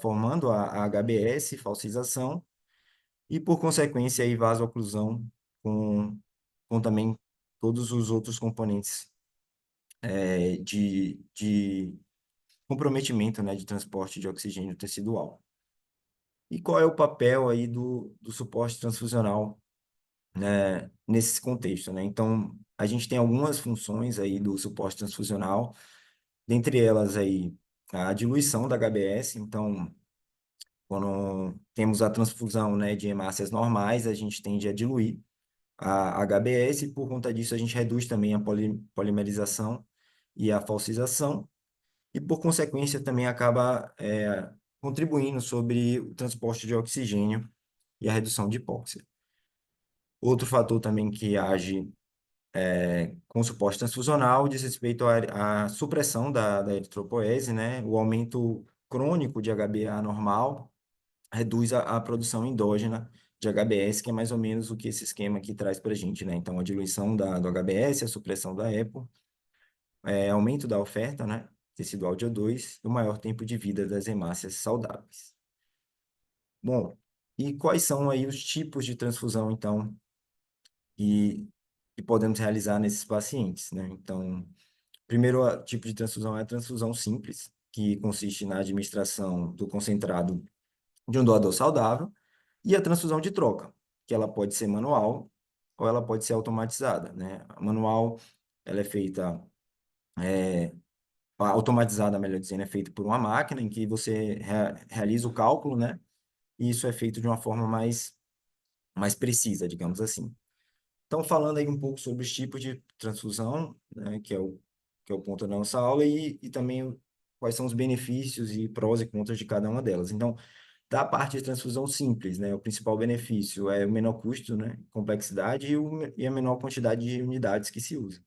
formando a HBS, falcização, e por consequência aí vasoclusão com também todos os outros componentes de comprometimento, né, de transporte de oxigênio tecidual. E qual é o papel aí do suporte transfusional, né, nesse contexto, né? Então, a gente tem algumas funções aí do suporte transfusional, dentre elas aí a diluição da HBS. Então, quando temos a transfusão, né, de hemácias normais, a gente tende a diluir a HBS, e por conta disso a gente reduz também a polimerização e a falcização, e por consequência também acaba contribuindo sobre o transporte de oxigênio e a redução de hipóxia. Outro fator também que age com suporte transfusional diz respeito à supressão da eritropoese, né? O aumento crônico de HbA normal reduz a produção endógena de HBS, que é mais ou menos o que esse esquema aqui traz para a gente, né? Então, a diluição do HBS, a supressão da EPO, aumento da oferta, né? Tecidual de O2 e o maior tempo de vida das hemácias saudáveis. Bom, e quais são aí os tipos de transfusão, então, que podemos realizar nesses pacientes, né? Então, primeiro tipo de transfusão é a transfusão simples, que consiste na administração do concentrado de um doador saudável, e a transfusão de troca, que ela pode ser manual ou ela pode ser automatizada, né? A manual, ela é feita, a automatizada, melhor dizendo, é feita por uma máquina em que você realiza o cálculo, né? E isso é feito de uma forma mais precisa, digamos assim. Então, falando aí um pouco sobre os tipos de transfusão, né, que é o ponto da nossa aula, e também quais são os benefícios e prós e contras de cada uma delas. Então, da parte de transfusão simples, né, o principal benefício é o menor custo, né, complexidade e a menor quantidade de unidades que se usa.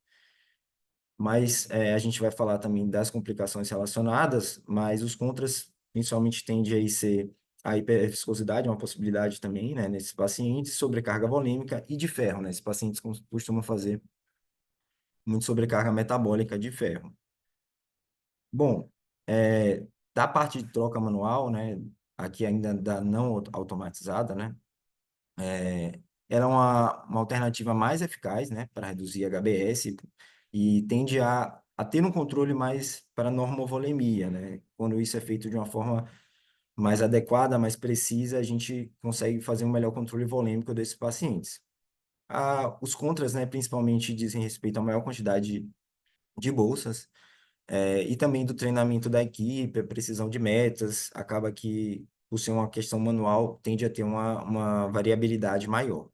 Mas a gente vai falar também das complicações relacionadas, mas os contras principalmente tendem a ser a hiperviscosidade, uma possibilidade também, né, nesses pacientes, sobrecarga volêmica e de ferro, né? Esses pacientes costumam fazer muito sobrecarga metabólica de ferro. Bom, da parte de troca manual, né, aqui ainda da não automatizada, né, ela é uma alternativa mais eficaz, né, para reduzir HBS e tende a ter um controle mais para normovolemia, né? Quando isso é feito de uma forma mais adequada, mais precisa, a gente consegue fazer um melhor controle volêmico desses pacientes. Os contras, né, principalmente dizem respeito à maior quantidade de bolsas, e também do treinamento da equipe, a precisão de metas, acaba que, por ser uma questão manual, tende a ter uma variabilidade maior.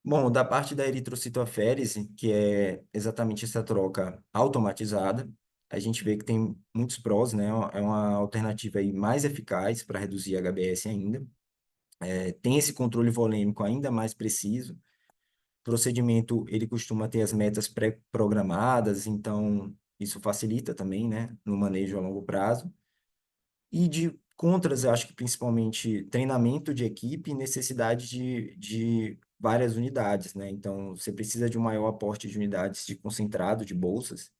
Bom, da parte da eritrocitoférese, que é exatamente essa troca automatizada, a gente vê que tem muitos prós, né? É uma alternativa aí mais eficaz para reduzir HBS ainda. tem esse controle volêmico ainda mais preciso. O procedimento, ele costuma ter as metas pré-programadas, então isso facilita também, né, no manejo a longo prazo. E de contras, eu acho que principalmente treinamento de equipe e necessidade de várias unidades, né? Então, você precisa de um maior aporte de unidades de concentrado, de bolsas,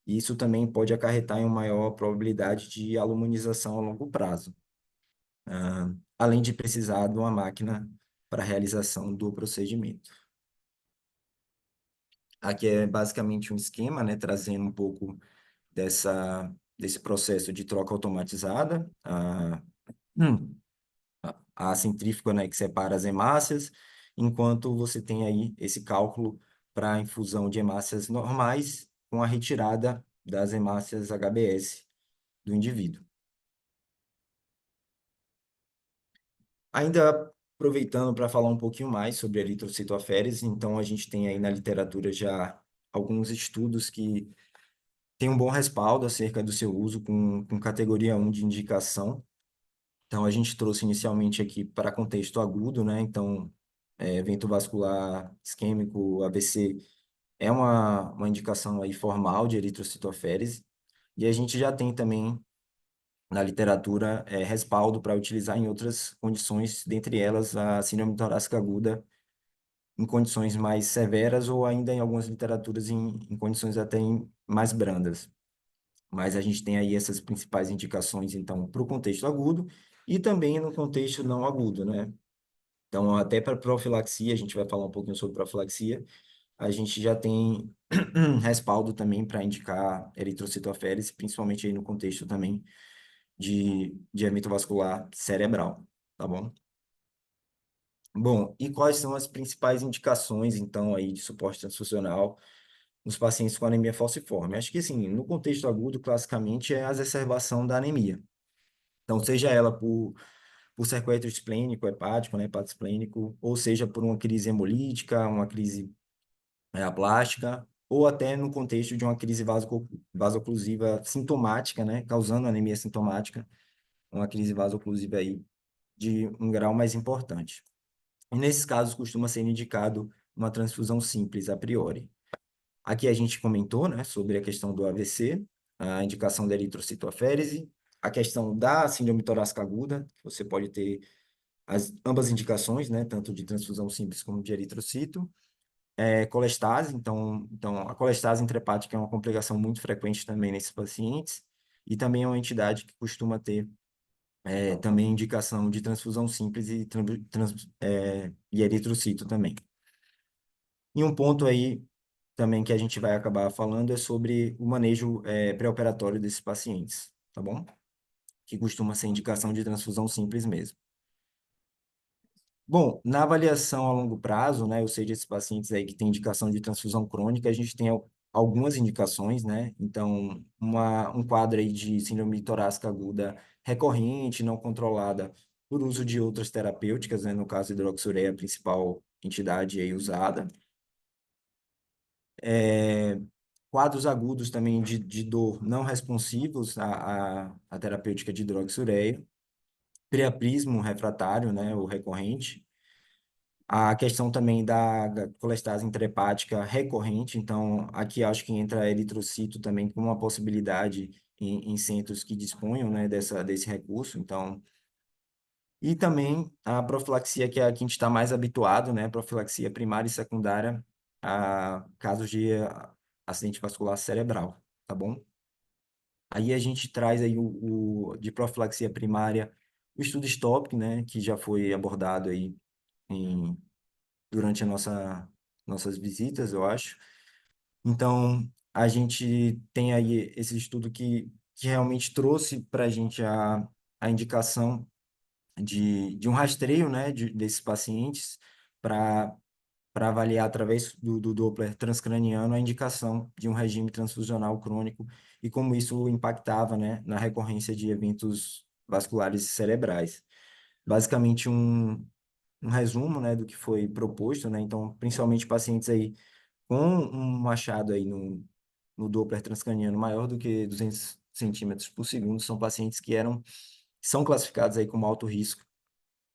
e isso também pode acarretar em uma maior probabilidade de aluminização a longo prazo, além de precisar de uma máquina para a realização do procedimento. Aqui é basicamente um esquema, né, trazendo um pouco desse processo de troca automatizada, a centrífuga, né, que separa as hemácias, enquanto você tem aí esse cálculo para a infusão de hemácias normais com a retirada das hemácias HBS do indivíduo. Ainda aproveitando para falar um pouquinho mais sobre a eritrocitoaférese, então a gente tem aí na literatura já alguns estudos que têm um bom respaldo acerca do seu uso com categoria 1 de indicação. Então, a gente trouxe inicialmente aqui para contexto agudo, né? Então, evento vascular isquêmico, AVC, é uma indicação aí formal de eritrocitoaférese. E a gente já tem também na literatura respaldo para utilizar em outras condições, dentre elas a síndrome torácica aguda, em condições mais severas ou ainda em algumas literaturas em condições até mais brandas. Mas a gente tem aí essas principais indicações, então, para o contexto agudo e também no contexto não agudo, né? Então, até para profilaxia, a gente vai falar um pouquinho sobre profilaxia, a gente já tem respaldo também para indicar eritrocitoaférese, principalmente aí no contexto também de evento vascular cerebral, tá bom? Bom, e quais são as principais indicações, então, aí de suporte transfusional nos pacientes com anemia falciforme? Acho que, assim, no contexto agudo, classicamente, é a exacerbação da anemia. Então, seja ela por sequestro esplênico, hepático, né, hepatosplênico, ou seja por uma crise hemolítica, uma crise aplástica, ou até no contexto de uma crise vasoclusiva sintomática, né, causando anemia sintomática, uma crise vasoclusiva aí de um grau mais importante. E nesses casos costuma ser indicado uma transfusão simples a priori. Aqui a gente comentou, né, sobre a questão do AVC, a indicação da eritrocitoaférese, a questão da síndrome torácica aguda, você pode ter ambas indicações, né, tanto de transfusão simples como de eritrocito. Colestase, então a colestase intrahepática é uma complicação muito frequente também nesses pacientes, e também é uma entidade que costuma ter também indicação de transfusão simples e eritrocito também. E um ponto aí também que a gente vai acabar falando é sobre o manejo pré-operatório desses pacientes, tá bom? Que costuma ser indicação de transfusão simples mesmo. Bom, na avaliação a longo prazo, né, ou seja, esses pacientes aí que têm indicação de transfusão crônica, a gente tem algumas indicações, né? Então, um quadro aí de síndrome torácica aguda recorrente, não controlada, por uso de outras terapêuticas, né? No caso, a hidroxureia, a principal entidade aí usada. Quadros agudos também de dor não responsivos à terapêutica de hidroxureia. Priaprismo refratário, né, ou recorrente. A questão também da colestase intrahepática recorrente, então aqui acho que entra eritrocito também como uma possibilidade em centros que disponham, né, desse recurso, então... E também a profilaxia, que é a que a gente está mais habituado, né, profilaxia primária e secundária a casos de acidente vascular cerebral, tá bom? Aí a gente traz aí de profilaxia primária o estudo STOP, né, que já foi abordado aí durante nossas visitas, eu acho. Então, a gente tem aí esse estudo que realmente trouxe para a gente a indicação de um rastreio, né, desses pacientes para avaliar através do Doppler transcraniano a indicação de um regime transfusional crônico e como isso impactava, né, na recorrência de eventos vasculares cerebrais. Basicamente um resumo, né, do que foi proposto, né? Então, principalmente pacientes aí com um achado aí no Doppler transcraniano maior do que 200 centímetros por segundo, são pacientes que são classificados aí como alto risco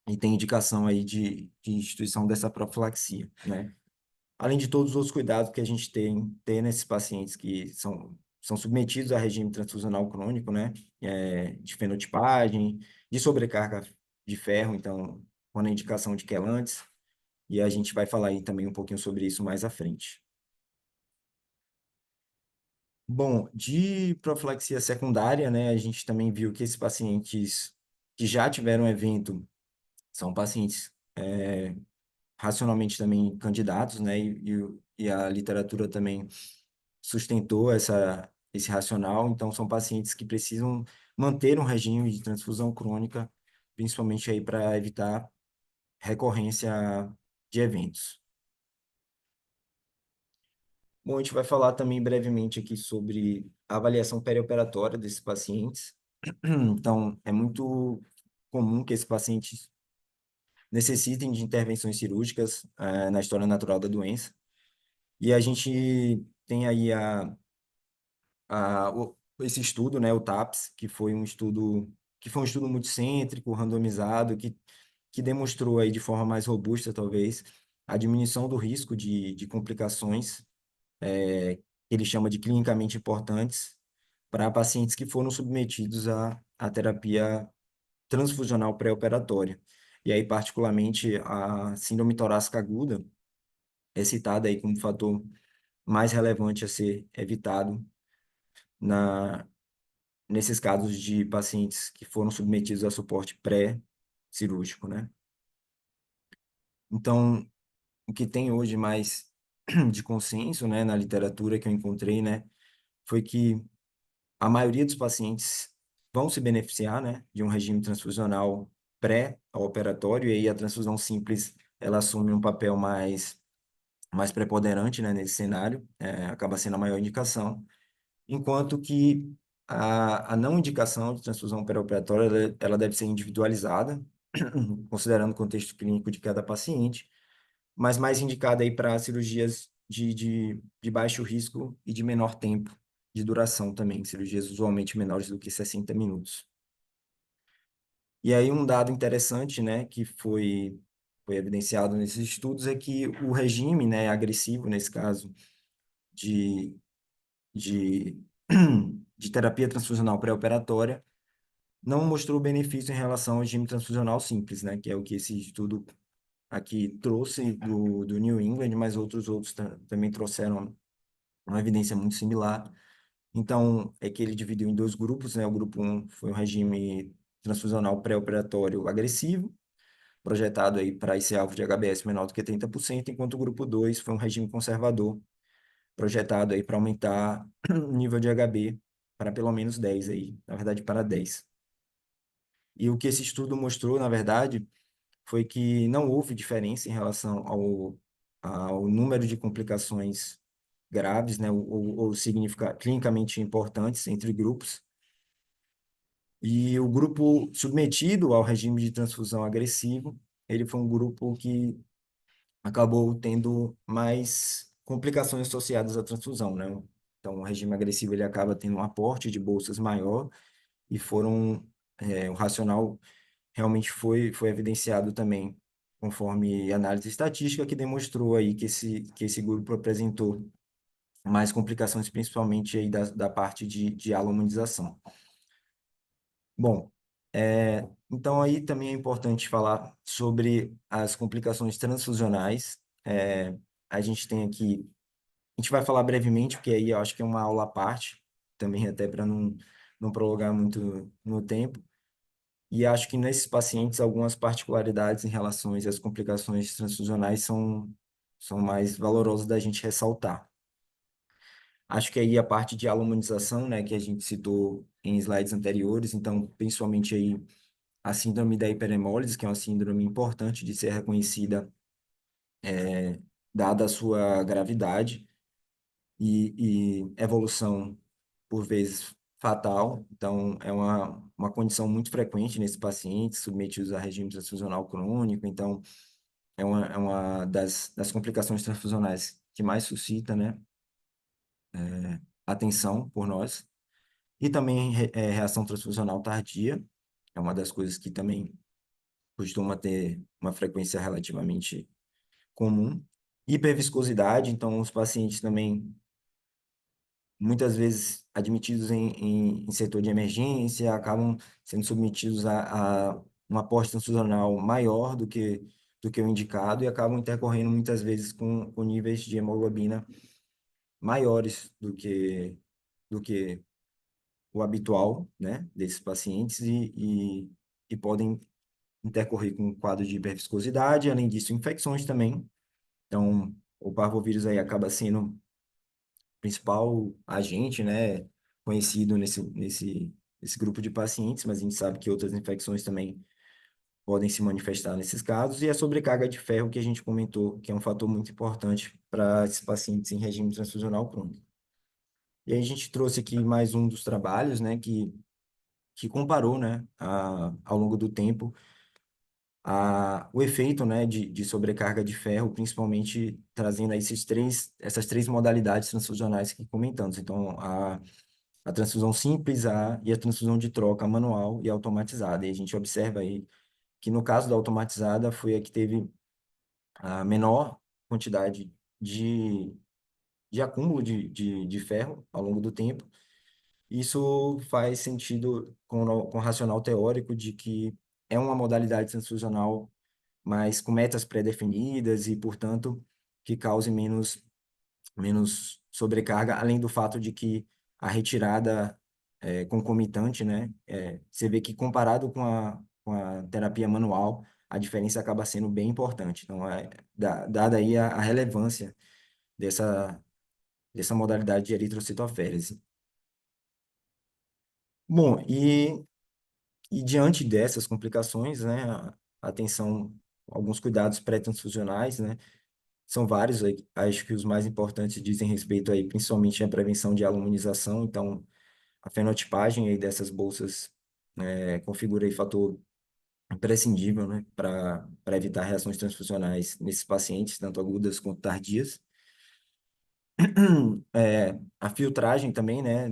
e tem indicação aí de instituição dessa profilaxia, né? Além de todos os outros cuidados que a gente tem nesses pacientes que são submetidos a regime transfusional crônico, né? De fenotipagem, de sobrecarga de ferro, então, quando a indicação de quelantes, e a gente vai falar aí também um pouquinho sobre isso mais à frente. Bom, de profilaxia secundária, né, a gente também viu que esses pacientes que já tiveram evento são pacientes racionalmente também candidatos, né, e a literatura também sustentou esse racional, então são pacientes que precisam manter um regime de transfusão crônica, principalmente aí para evitar recorrência de eventos. Bom, a gente vai falar também brevemente aqui sobre a avaliação perioperatória desses pacientes. Então, é muito comum que esses pacientes necessitem de intervenções cirúrgicas na história natural da doença. E a gente tem aí esse estudo, né, o TAPS, que foi um estudo multicêntrico, randomizado, que demonstrou aí de forma mais robusta, talvez, a diminuição do risco de complicações, que ele chama de clinicamente importantes, para pacientes que foram submetidos à terapia transfusional pré-operatória. E aí, particularmente, a síndrome torácica aguda é citada aí como fator mais relevante a ser evitado na, nesses casos de pacientes que foram submetidos a suporte pré-cirúrgico, né? Então, o que tem hoje mais de consenso, né, na literatura que eu encontrei, né, foi que a maioria dos pacientes vão se beneficiar, né, de um regime transfusional pré-operatório, e aí a transfusão simples, ela assume um papel mais preponderante, né, nesse cenário, acaba sendo a maior indicação, enquanto que a não indicação de transfusão pré-operatória, ela deve ser individualizada, considerando o contexto clínico de cada paciente, mas mais indicada aí para cirurgias de baixo risco e de menor tempo de duração também, cirurgias usualmente menores do que 60 minutos. E aí um dado interessante, né, que foi evidenciado nesses estudos é que o regime, né, agressivo, nesse caso, de, de, de terapia transfusional pré-operatória, não mostrou benefício em relação ao regime transfusional simples, né, que é o que esse estudo aqui trouxe do New England, mas outros também trouxeram uma evidência muito similar. Então, é que ele dividiu em dois grupos, né? O grupo 1 foi um regime transfusional pré-operatório agressivo, projetado aí para esse alvo de HBS menor do que 30%, enquanto o grupo 2 foi um regime conservador, projetado aí para aumentar o nível de HB para pelo menos 10 aí, na verdade para 10. E o que esse estudo mostrou, na verdade, foi que não houve diferença em relação ao número de complicações graves, né, ou clinicamente importantes entre grupos. E o grupo submetido ao regime de transfusão agressivo, ele foi um grupo que acabou tendo mais complicações associadas à transfusão, né? Então, o regime agressivo ele acaba tendo um aporte de bolsas maior e o racional realmente foi evidenciado também, conforme análise estatística, que demonstrou aí que esse grupo apresentou mais complicações, principalmente aí da parte de alomonização. Bom, então aí também é importante falar sobre as complicações transfusionais. A gente tem aqui, a gente vai falar brevemente, porque aí eu acho que é uma aula à parte, também até para não prolongar muito no tempo. E acho que nesses pacientes, algumas particularidades em relação às complicações transfusionais são mais valorosas da gente ressaltar. Acho que aí a parte de alomonização, né, que a gente citou em slides anteriores, então, principalmente aí a síndrome da hiperemólise, que é uma síndrome importante de ser reconhecida, dada a sua gravidade e evolução, por vezes, fatal. Então, é uma condição muito frequente nesses pacientes submetidos a regime transfusional crônico. Então, é uma das complicações transfusionais que mais suscita, né, atenção por nós. E também reação transfusional tardia, é uma das coisas que também costuma ter uma frequência relativamente comum. Hiperviscosidade, então os pacientes também, muitas vezes admitidos em setor de emergência, acabam sendo submetidos a um aporte transfusional maior do que o indicado e acabam intercorrendo muitas vezes com níveis de hemoglobina maiores do que o habitual, né, desses pacientes e podem intercorrer com um quadro de hiperviscosidade, além disso, infecções também. Então, o parvovírus aí acaba sendo o principal agente, né, conhecido nesse grupo de pacientes, mas a gente sabe que outras infecções também podem se manifestar nesses casos, e a sobrecarga de ferro que a gente comentou, que é um fator muito importante para esses pacientes em regime transfusional crônico. E aí a gente trouxe aqui mais um dos trabalhos, né, que comparou, né, ao longo do tempo, o efeito, né, de sobrecarga de ferro, principalmente trazendo aí essas três modalidades transfusionais que comentamos. Então, a transfusão simples e a transfusão de troca manual e automatizada. E a gente observa aí que no caso da automatizada foi a que teve a menor quantidade de acúmulo de ferro ao longo do tempo. Isso faz sentido com o racional teórico de que é uma modalidade transfusional, mas com metas pré-definidas e, portanto, que cause menos sobrecarga, além do fato de que a retirada concomitante, né? Você vê que comparado com a terapia manual, a diferença acaba sendo bem importante. Então, dada aí a relevância dessa modalidade de eritrocitoférese. Bom, e diante dessas complicações, né, atenção, alguns cuidados pré-transfusionais, né, são vários, aí, acho que os mais importantes dizem respeito aí principalmente à prevenção de aluminização, então a fenotipagem aí dessas bolsas configura aí fator imprescindível, né, para evitar reações transfusionais nesses pacientes, tanto agudas quanto tardias. A filtragem também, né,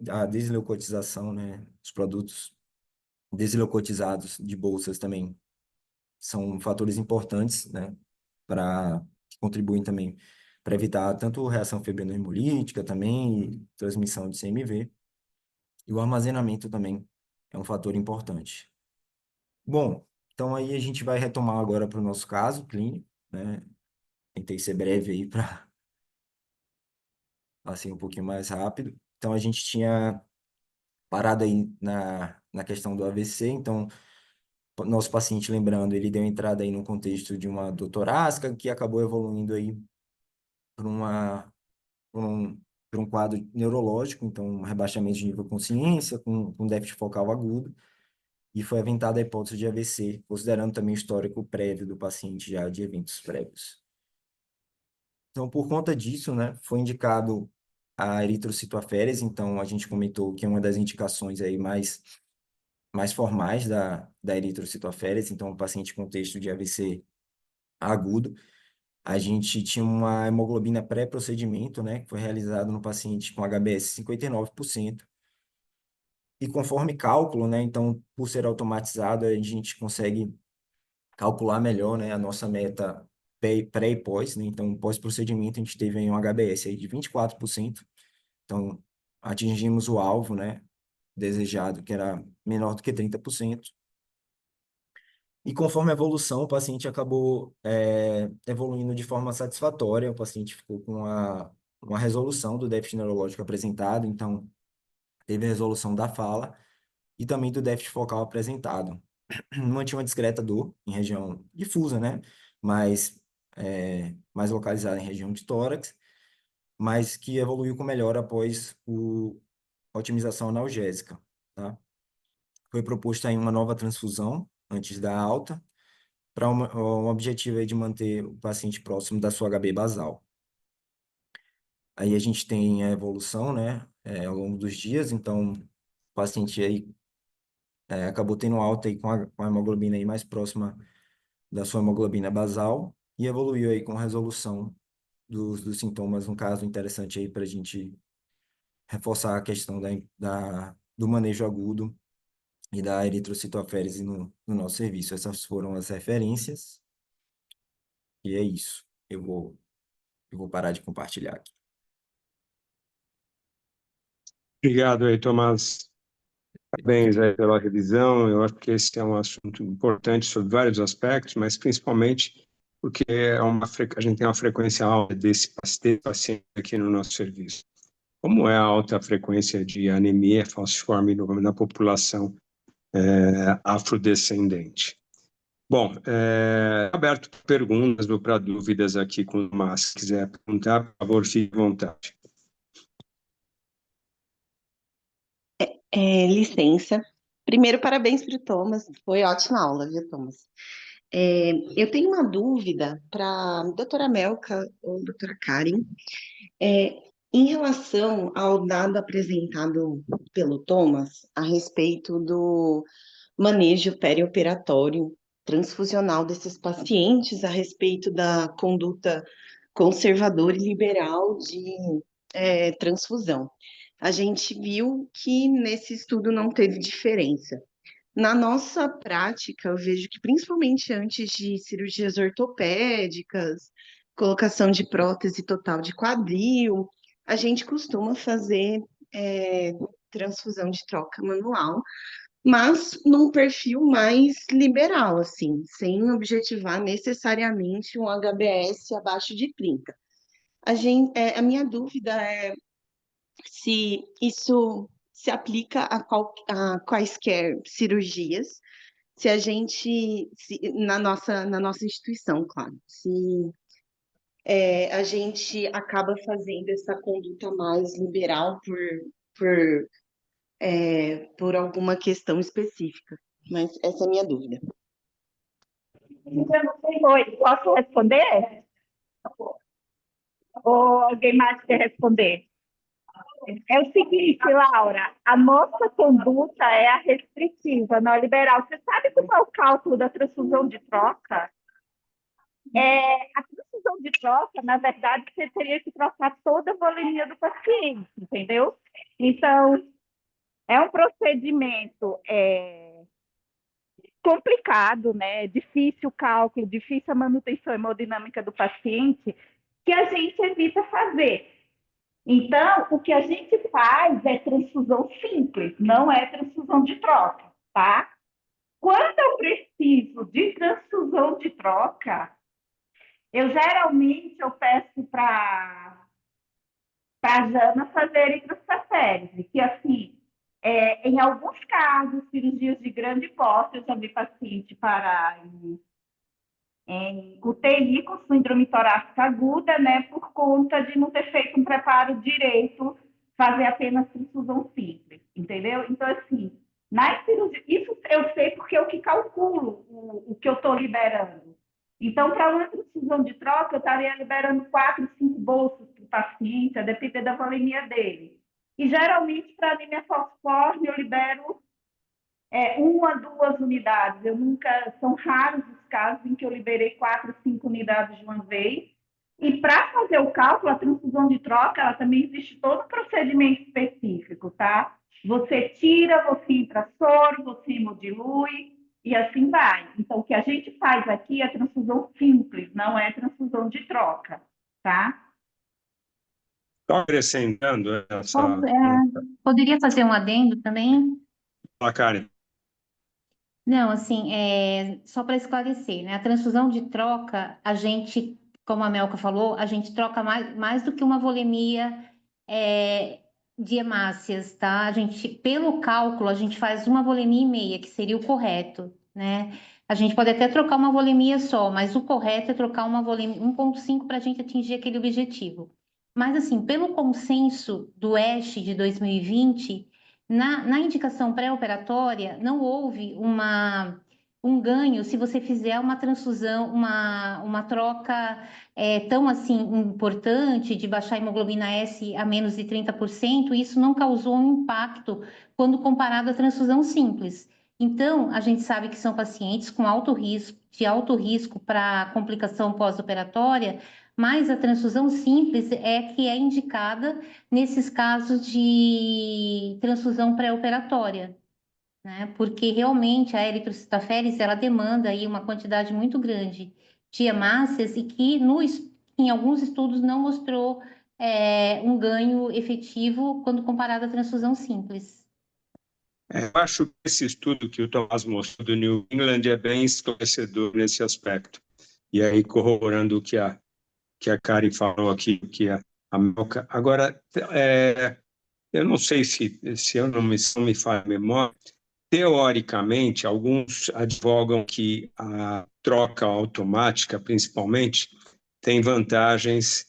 a desleucotização, né, os produtos desleucotizados de bolsas também são fatores importantes, né, que contribuem também para evitar tanto reação febrinohemolítica também, e transmissão de CMV, e o armazenamento também é um fator importante. Bom, então aí a gente vai retomar agora para o nosso caso clínico, né? Tentei ser breve aí para assim um pouquinho mais rápido. Então a gente tinha parado aí na questão do AVC, então nosso paciente, lembrando, ele deu entrada aí no contexto de uma dor torácica que acabou evoluindo aí para por um, por um quadro neurológico, então um rebaixamento de nível de consciência com déficit focal agudo, e foi aventada a hipótese de AVC, considerando também o histórico prévio do paciente já de eventos prévios. Então, por conta disso, né, foi indicado a eritrocitoaférese, então a gente comentou que é uma das indicações aí mais formais da eritrocitoaférese, então o paciente com contexto de AVC agudo. A gente tinha uma hemoglobina pré-procedimento, né, que foi realizado no paciente com HbS 59%. E conforme cálculo, né, então, por ser automatizado, a gente consegue calcular melhor, né, a nossa meta pré e pós, né? Então, pós-procedimento, a gente teve aí um HbS aí de 24%. Então, atingimos o alvo, né, desejado, que era menor do que 30%. E conforme a evolução, o paciente acabou evoluindo de forma satisfatória, o paciente ficou com uma resolução do déficit neurológico apresentado, então teve a resolução da fala e também do déficit focal apresentado. Mantinha uma discreta dor em região difusa, né? Mais localizada em região de tórax, mas que evoluiu com melhora após a otimização analgésica, tá? Foi proposta aí uma nova transfusão antes da alta, para um objetivo aí de manter o paciente próximo da sua HB basal. Aí a gente tem a evolução, né, ao longo dos dias, então o paciente aí acabou tendo alta aí com a hemoglobina aí mais próxima da sua hemoglobina basal e evoluiu aí com a resolução dos sintomas, um caso interessante aí para a gente reforçar a questão do manejo agudo e da eritrocitoférese no nosso serviço. Essas foram as referências, e é isso. Eu vou parar de compartilhar aqui. Obrigado aí, Tomás. Parabéns aí pela revisão. Eu acho que esse é um assunto importante sobre vários aspectos, mas principalmente porque a gente tem uma frequência alta desse paciente aqui no nosso serviço. Como é a alta frequência de anemia falciforme na população afrodescendente? Bom, aberto para perguntas ou para dúvidas aqui com o Tomás. Se quiser perguntar, por favor, fique à vontade. Licença. Primeiro, parabéns para o Thomas. Foi ótima aula, viu, Thomas? Eu tenho uma dúvida para a doutora Melka ou doutora Karen, é, em relação ao dado apresentado pelo Thomas a respeito do manejo perioperatório transfusional desses pacientes, a respeito da conduta conservadora e liberal de transfusão. A gente viu que nesse estudo não teve diferença. Na nossa prática, eu vejo que principalmente antes de cirurgias ortopédicas, colocação de prótese total de quadril, a gente costuma fazer transfusão de troca manual, mas num perfil mais liberal, assim, sem objetivar necessariamente um HBS abaixo de 30. A minha dúvida é se isso se aplica a quaisquer cirurgias, se a gente, na nossa instituição, claro, se a gente acaba fazendo essa conduta mais liberal por, por alguma questão específica. Mas essa é a minha dúvida. Oi, posso responder? Ou alguém mais quer responder? É o seguinte, Laura, a nossa conduta é a restritiva, não a liberal. Você sabe como é o cálculo da transfusão de troca? A transfusão de troca, na verdade, você teria que trocar toda a volemia do paciente, entendeu? Então, é um procedimento complicado, né? Difícil o cálculo, difícil a manutenção hemodinâmica do paciente, que a gente evita fazer. Então, o que a gente faz é transfusão simples, não é transfusão de troca, tá? Quando eu preciso de transfusão de troca, eu geralmente peço para a Jana fazer hidrossaférese, que assim, em alguns casos, cirurgias de grande porte, eu já vi paciente parar em UTI com síndrome torácica aguda, né, por conta de não ter feito um preparo direito, fazer apenas transfusão simples, entendeu? Então, assim, nas cirurgias, isso eu sei porque eu que calculo o que eu estou liberando. Então, para uma transfusão de troca, eu estaria liberando 4, 5 bolsas para o paciente, a depender da volemia dele. E, geralmente, para anemia falciforme, eu libero 1 a 2 unidades. São raros os casos em que eu liberei 4, 5 unidades de uma vez. E para fazer o cálculo, a transfusão de troca, ela também existe todo um procedimento específico, tá? Você tira, você entra soro, você hemodilui e assim vai. Então, o que a gente faz aqui é transfusão simples, não é transfusão de troca, tá? Só acrescentando essa... Poderia fazer um adendo também? Fala, Karen. Não, assim, só para esclarecer, né? A transfusão de troca, a gente, como a Melka falou, a gente troca mais do que uma volemia de hemácias, tá? A gente, pelo cálculo, a gente faz uma volemia e meia, que seria o correto, né? A gente pode até trocar uma volemia só, mas o correto é trocar uma volemia 1,5 para a gente atingir aquele objetivo. Mas, assim, pelo consenso do ESH de 2020, na indicação pré-operatória, não houve um ganho se você fizer uma transfusão, uma troca tão assim importante de baixar a hemoglobina S a menos de 30%, isso não causou um impacto quando comparado à transfusão simples. Então, a gente sabe que são pacientes com alto risco para complicação pós-operatória, mas a transfusão simples é que é indicada nesses casos de transfusão pré-operatória. né? Porque realmente a eritrocitoferese ela demanda aí uma quantidade muito grande de hemácias e que em alguns estudos não mostrou um ganho efetivo quando comparado à transfusão simples. Eu acho que esse estudo que o Tomás mostrou do New England é bem esclarecedor nesse aspecto. E aí, corroborando o que a Karen falou aqui, que a Melka. Agora, eu não sei se eu não me falha a memória, teoricamente, alguns advogam que a troca automática, principalmente, tem vantagens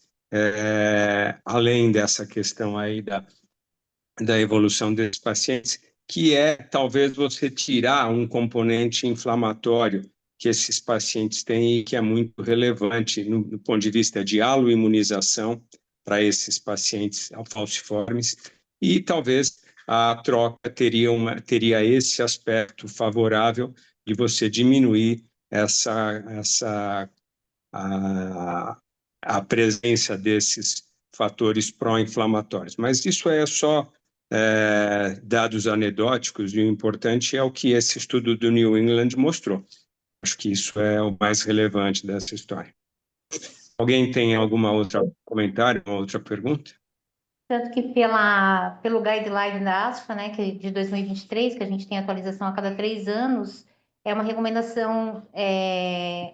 além dessa questão aí da evolução desses pacientes, que é talvez você tirar um componente inflamatório que esses pacientes têm e que é muito relevante no ponto de vista de aloimunização para esses pacientes falciformes, e talvez a troca teria esse aspecto favorável de você diminuir a presença desses fatores pró-inflamatórios. Mas isso é só dados anedóticos, e o importante é o que esse estudo do New England mostrou. Acho que isso é o mais relevante dessa história. Alguém tem alguma outra comentário, uma outra pergunta? Tanto que pelo guideline da ASFA, né, que é de 2023, que a gente tem atualização a cada 3 anos, é uma recomendação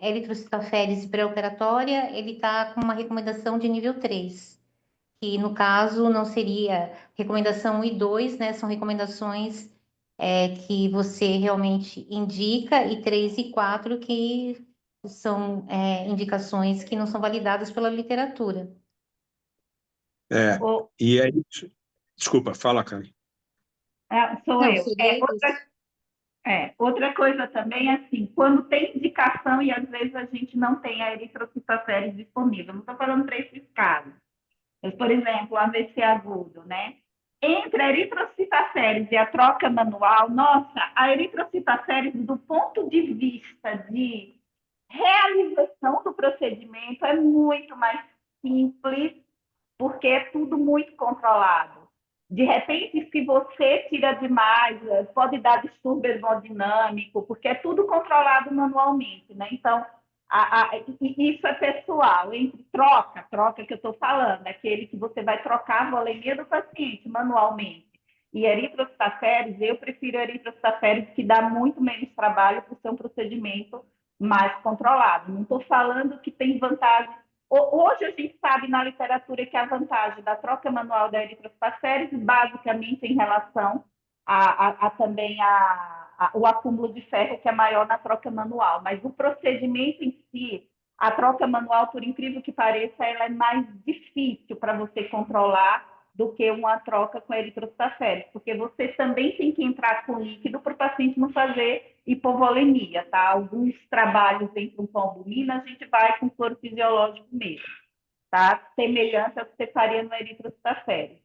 eritrocitoferese pré-operatória, ele está com uma recomendação de nível 3, que no caso não seria recomendação 1 e 2, né, são recomendações que você realmente indica, e 3 e 4 que são indicações que não são validadas pela literatura. O- E é isso. Desculpa, fala, Karen. Sou Não, eu. seria isso. Outra coisa também, assim, quando tem indicação e às vezes a gente não tem a eritrocitoferese disponível, não estou falando para esses casos, mas, por exemplo, AVC agudo, né? Entre a eritrocitoferese e a troca manual, nossa, a eritrocitoferese, do ponto de vista de realização do procedimento, é muito mais simples, porque é tudo muito controlado. De repente, se você tira demais, pode dar distúrbio hemodinâmico, porque é tudo controlado manualmente, né? Então, isso é pessoal. Entre troca que eu estou falando, aquele que você vai trocar a volemia do paciente manualmente, e eritrocitoferese, eu prefiro eritrocitoferese, que dá muito menos trabalho para o seu procedimento mais controlado. Não estou falando que tem vantagem. Hoje a gente sabe na literatura que a vantagem da troca manual da eritrocitoferese, basicamente em relação também o acúmulo de ferro, que é maior na troca manual, mas o procedimento em si, a troca manual, por incrível que pareça, ela é mais difícil para você controlar do que uma troca com eritrocitoferese, porque você também tem que entrar com líquido para o paciente não fazer hipovolemia, tá? Alguns trabalhos em trombomina, a gente vai com soro fisiológico mesmo, tá? Semelhante ao que você faria no eritrocitoferese.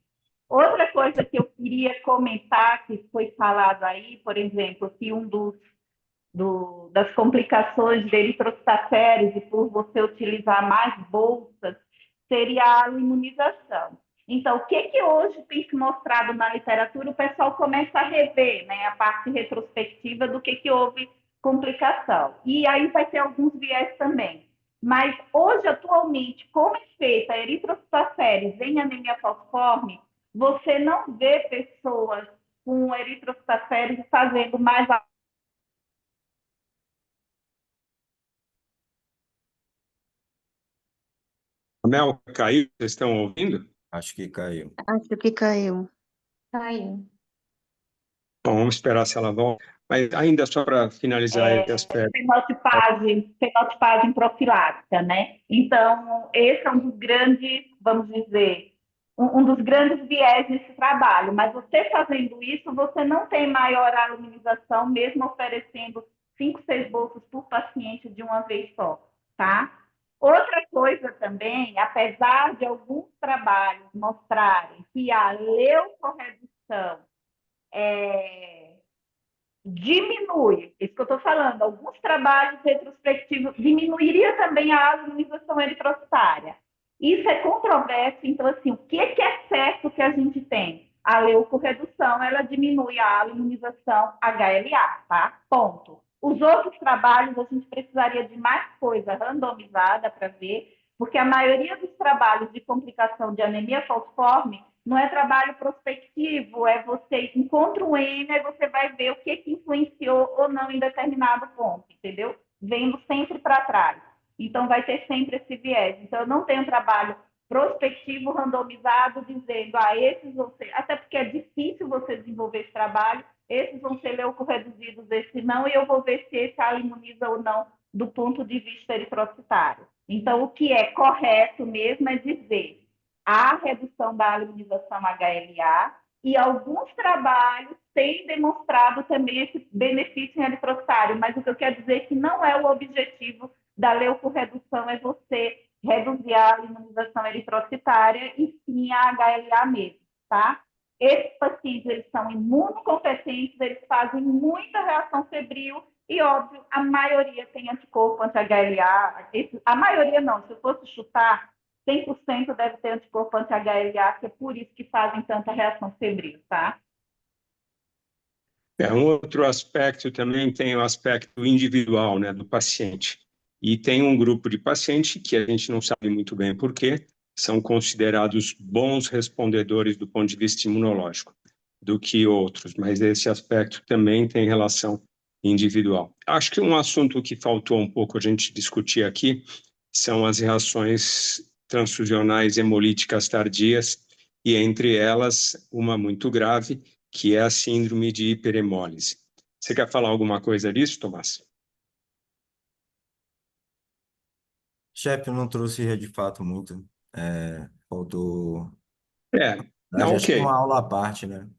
Outra coisa que eu queria comentar, que foi falado aí, por exemplo, que das complicações de eritrocitoferese por você utilizar mais bolsas seria a imunização. Então, o que hoje tem se mostrado na literatura, o pessoal começa a rever, né, a parte retrospectiva do que houve complicação. E aí vai ter alguns viés também. Mas hoje, atualmente, como é feita a eritrocitoferese em anemia falciforme, você não vê pessoas com eritrocitoferese fazendo mais. A Mel caiu, vocês estão ouvindo? Acho que caiu. Acho que caiu. Caiu. Bom, vamos esperar se ela volta. Mas ainda só para finalizar esse aspecto. Fenotipagem profilática, né? Então, esse é um dos grandes, vamos dizer, um dos grandes viés nesse trabalho. Mas você fazendo isso, você não tem maior aluminização, mesmo oferecendo 5, 6 bolsas por paciente de uma vez só, tá? Outra coisa também, apesar de alguns trabalhos mostrarem que a leucorredução diminui, isso que eu estou falando, alguns trabalhos retrospectivos diminuiria também a aluminização eritrocitária. Isso é controverso, então, assim, o que é certo que a gente tem? A leucorredução, ela diminui a imunização HLA, tá? Ponto. Os outros trabalhos, a gente precisaria de mais coisa randomizada para ver, porque a maioria dos trabalhos de complicação de anemia falciforme não é trabalho prospectivo, é você encontra um N e você vai ver o que influenciou ou não em determinado ponto, entendeu? Vendo sempre para trás. Então, vai ter sempre esse viés. Então, eu não tenho trabalho prospectivo randomizado dizendo, esses vão ser, até porque é difícil você desenvolver esse trabalho, esses vão ser leucorreduzidos, esse não, e eu vou ver se esse imuniza ou não do ponto de vista eritrocitário. Então, o que é correto mesmo é dizer a redução da imunização HLA e alguns trabalhos têm demonstrado também esse benefício em eritrocitário, mas o que eu quero dizer é que não é o objetivo da leucorredução, é você reduzir a imunização eritrocitária e sim a HLA mesmo, tá? Esses pacientes, eles são imunocompetentes, eles fazem muita reação febril e, óbvio, a maioria tem anticorpo anti-HLA. A maioria não, se eu fosse chutar, 100% deve ter anticorpo anti-HLA, que é por isso que fazem tanta reação febril, tá? Um outro aspecto também tem o aspecto individual, né, do paciente. E tem um grupo de pacientes que a gente não sabe muito bem por quê, são considerados bons respondedores do ponto de vista imunológico do que outros, mas esse aspecto também tem relação individual. Acho que um assunto que faltou um pouco a gente discutir aqui são as reações transfusionais hemolíticas tardias, e entre elas uma muito grave, que é a síndrome de hiperemólise. Você quer falar alguma coisa disso, Tomás? Chefe, eu não trouxe de fato muito. Faltou. Não, Acho que ok. uma aula à parte, né?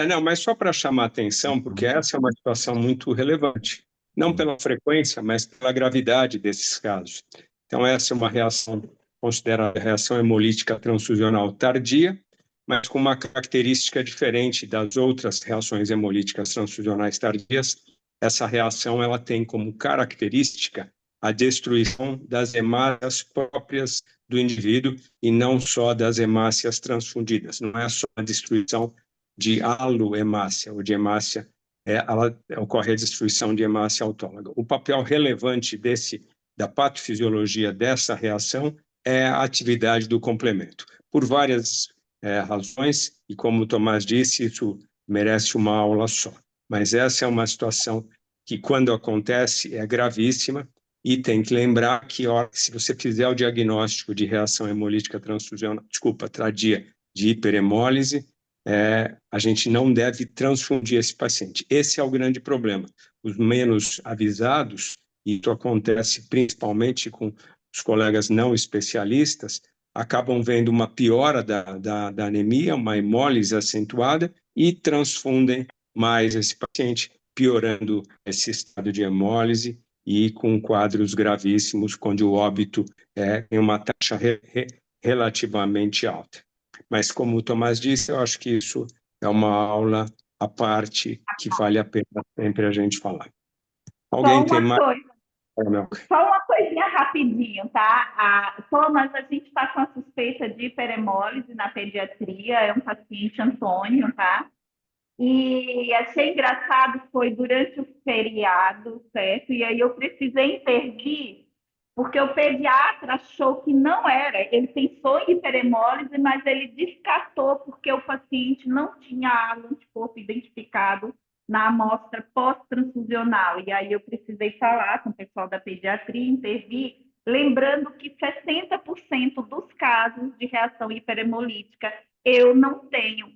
Não, mas só para chamar a atenção, porque essa é uma situação muito relevante, não pela frequência, mas pela gravidade desses casos. Então, essa é uma reação considerada reação hemolítica transfusional tardia, mas com uma característica diferente das outras reações hemolíticas transfusionais tardias. Essa reação ela tem como característica a destruição das hemácias próprias do indivíduo e não só das hemácias transfundidas. Não é só a destruição de alohemácia ou de hemácia, ocorre a destruição de hemácia autóloga. O papel relevante da patofisiologia dessa reação é a atividade do complemento. Por várias razões, e como o Tomás disse, isso merece uma aula só. Mas essa é uma situação que, quando acontece, é gravíssima, e tem que lembrar que, se você fizer o diagnóstico de reação hemolítica transfusional, tardia de hiperemólise, a gente não deve transfundir esse paciente. Esse é o grande problema. Os menos avisados, e isso acontece principalmente com os colegas não especialistas, acabam vendo uma piora da anemia, uma hemólise acentuada, e transfundem mais esse paciente, piorando esse estado de hemólise e com quadros gravíssimos, onde o óbito tem uma taxa relativamente alta. Mas, como o Tomás disse, eu acho que isso é uma aula à parte que vale a pena sempre a gente falar. Alguém tem mais? Só uma coisinha rapidinho, tá? Thomas, a gente está com a suspeita de hiperemólise na pediatria, é um paciente Antônio, tá? E achei engraçado, foi durante o feriado, certo? E aí eu precisei intervir, porque o pediatra achou que não era. Ele pensou em hiperemólise, mas ele descartou porque o paciente não tinha anticorpo identificado na amostra pós-transfusional. E aí eu precisei falar com o pessoal da pediatria, intervir, lembrando que 60% dos casos de reação hiperemolítica eu não tenho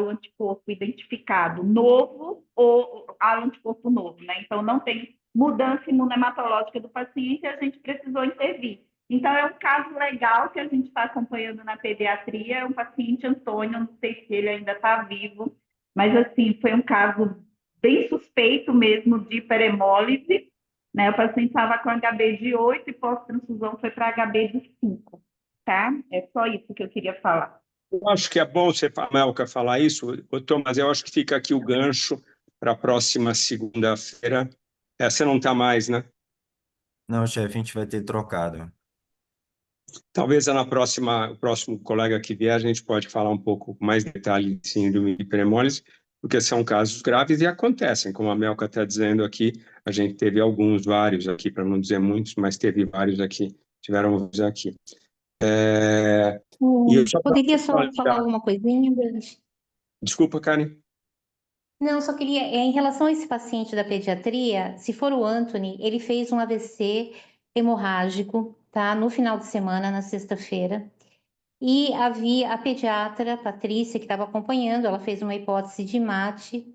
anticorpo identificado novo ou anticorpo novo, né? Então, não tem mudança imunematológica do paciente e a gente precisou intervir. Então, é um caso legal que a gente está acompanhando na pediatria, é um paciente Antônio, não sei se ele ainda está vivo, mas, assim, foi um caso bem suspeito mesmo de hiperemólise, né? O paciente estava com HB de 8 e pós-transfusão foi para HB de 5, tá? É só isso que eu queria falar. Eu acho que é bom você, Melka, falar isso, Thomas, eu acho que fica aqui o gancho para a próxima segunda-feira. Você não está mais, né? Não, chefe, a gente vai ter trocado. Talvez o próximo colega que vier, a gente pode falar um pouco mais detalhe de síndrome de hiperemólise, porque são casos graves e acontecem, como a Melka está dizendo aqui, a gente teve vários aqui, para não dizer muitos, mas teve vários aqui, tiveram vários aqui. Poderia só falar alguma coisinha, David? Desculpa, Karen. Não, só queria, em relação a esse paciente da pediatria, se for o Anthony, ele fez um AVC hemorrágico, tá? No final de semana, na sexta-feira. E havia a pediatra, Patrícia, que estava acompanhando, ela fez uma hipótese de MAT.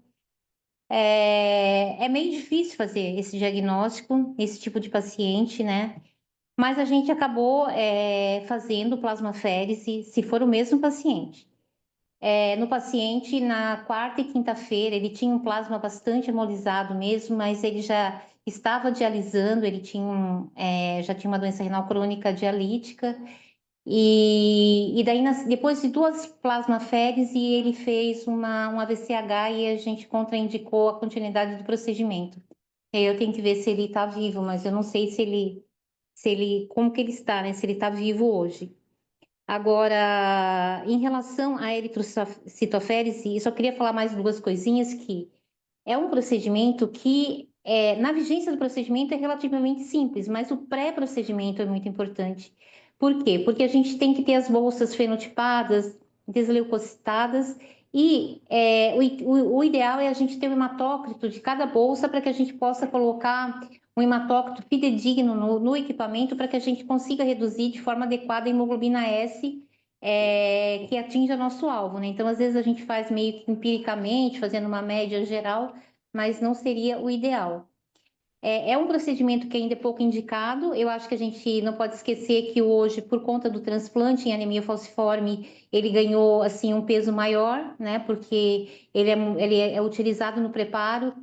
É meio difícil fazer esse diagnóstico, esse tipo de paciente, né? Mas a gente acabou fazendo plasmaférese, se for o mesmo paciente. No paciente, na quarta e quinta-feira, ele tinha um plasma bastante hemolizado mesmo, mas ele já estava dialisando, ele já tinha uma doença renal crônica dialítica, e daí, depois de 2 plasmaféreses, ele fez um AVCH e a gente contraindicou a continuidade do procedimento. Eu tenho que ver se ele está vivo, mas eu não sei como que ele está, né? Se ele está vivo hoje. Agora, em relação à eritrocitoférese, eu só queria falar mais 2 coisinhas, que é um procedimento que, na vigência do procedimento, é relativamente simples, mas o pré-procedimento é muito importante. Por quê? Porque a gente tem que ter as bolsas fenotipadas, desleucocitadas, e o ideal é a gente ter o hematócrito de cada bolsa para que a gente possa colocar um hematócrito fidedigno no equipamento para que a gente consiga reduzir de forma adequada a hemoglobina S que atinja nosso alvo, né? Então, às vezes a gente faz meio que empiricamente, fazendo uma média geral, mas não seria o ideal. É um procedimento que ainda é pouco indicado. Eu acho que a gente não pode esquecer que hoje, por conta do transplante em anemia falciforme, ele ganhou assim um peso maior, né? Porque ele é utilizado no preparo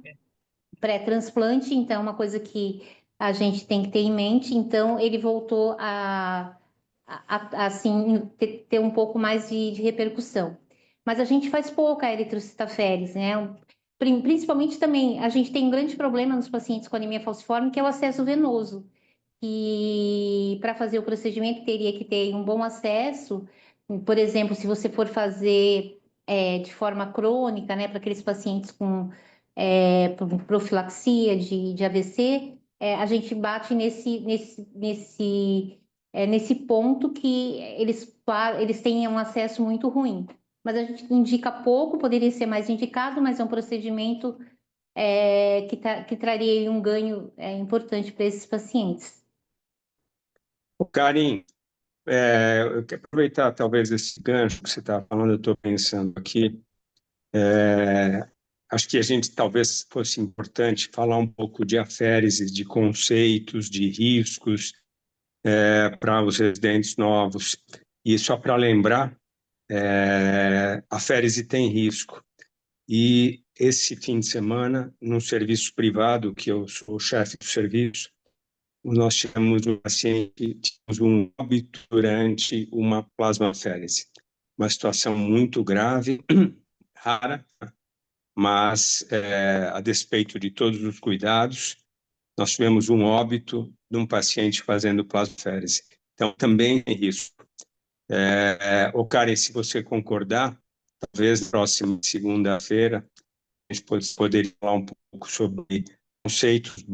pré-transplante, então é uma coisa que a gente tem que ter em mente. Então, ele voltou assim, ter um pouco mais de repercussão. Mas a gente faz pouca eritrocitaférese, né? Principalmente também, a gente tem um grande problema nos pacientes com anemia falciforme, que é o acesso venoso. E para fazer o procedimento teria que ter um bom acesso. Por exemplo, se você for fazer de forma crônica, né, para aqueles pacientes com profilaxia de AVC, a gente bate nesse ponto que eles têm um acesso muito ruim. Mas a gente indica pouco, poderia ser mais indicado, mas é um procedimento que traria um ganho importante para esses pacientes. Karen, eu quero aproveitar talvez esse gancho que você está falando, eu estou pensando aqui. Acho que a gente talvez fosse importante falar um pouco de aféreses, de conceitos, de riscos para os residentes novos. E só para lembrar, a aférese tem risco. E esse fim de semana, num serviço privado, que eu sou o chefe do serviço, nós tivemos um paciente, tivemos um óbito durante uma plasmaférese. Uma situação muito grave, rara, mas a despeito de todos os cuidados, nós tivemos um óbito de um paciente fazendo plasmaférese. Então, também tem risco. Karen, se você concordar, talvez na próxima segunda-feira a gente poderia falar um pouco sobre conceitos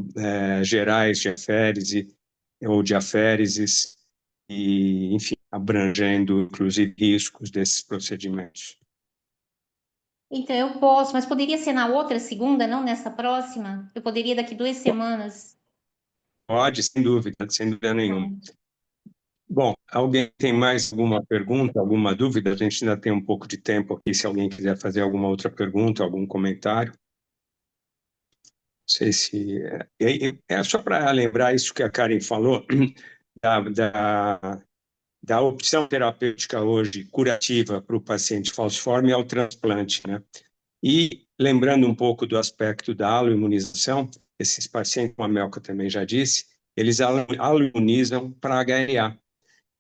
gerais de aférese ou de aféreses e, enfim, abrangendo, inclusive, riscos desses procedimentos. Então, eu posso, mas poderia ser na outra segunda, não nessa próxima? Eu poderia daqui 2 semanas? Pode, sem dúvida nenhuma. Bom, alguém tem mais alguma pergunta, alguma dúvida? A gente ainda tem um pouco de tempo aqui, se alguém quiser fazer alguma outra pergunta, algum comentário. Não sei se... É só para lembrar isso que a Karen falou, da opção terapêutica hoje curativa para o paciente falciforme é o transplante, né? E lembrando um pouco do aspecto da aloimunização, esses pacientes, como a Melka também já disse, eles aloimunizam para HLA.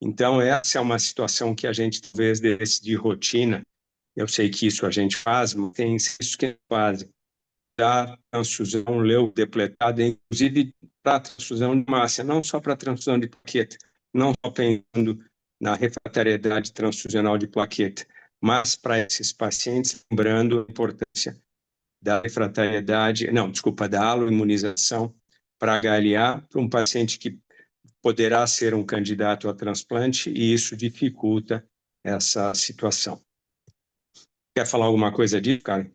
Então, essa é uma situação que a gente, talvez, de rotina, eu sei que isso a gente faz, mas tem isso que fazem, da transfusão leucodepletada, inclusive para transfusão de massa, não só para transfusão de plaqueta, não só pensando na refratariedade transfusional de plaqueta, mas para esses pacientes, lembrando a importância da refratariedade, não, desculpa, da aloimunização para HLA, para um paciente que poderá ser um candidato a transplante, e isso dificulta essa situação. Quer falar alguma coisa disso, Karen?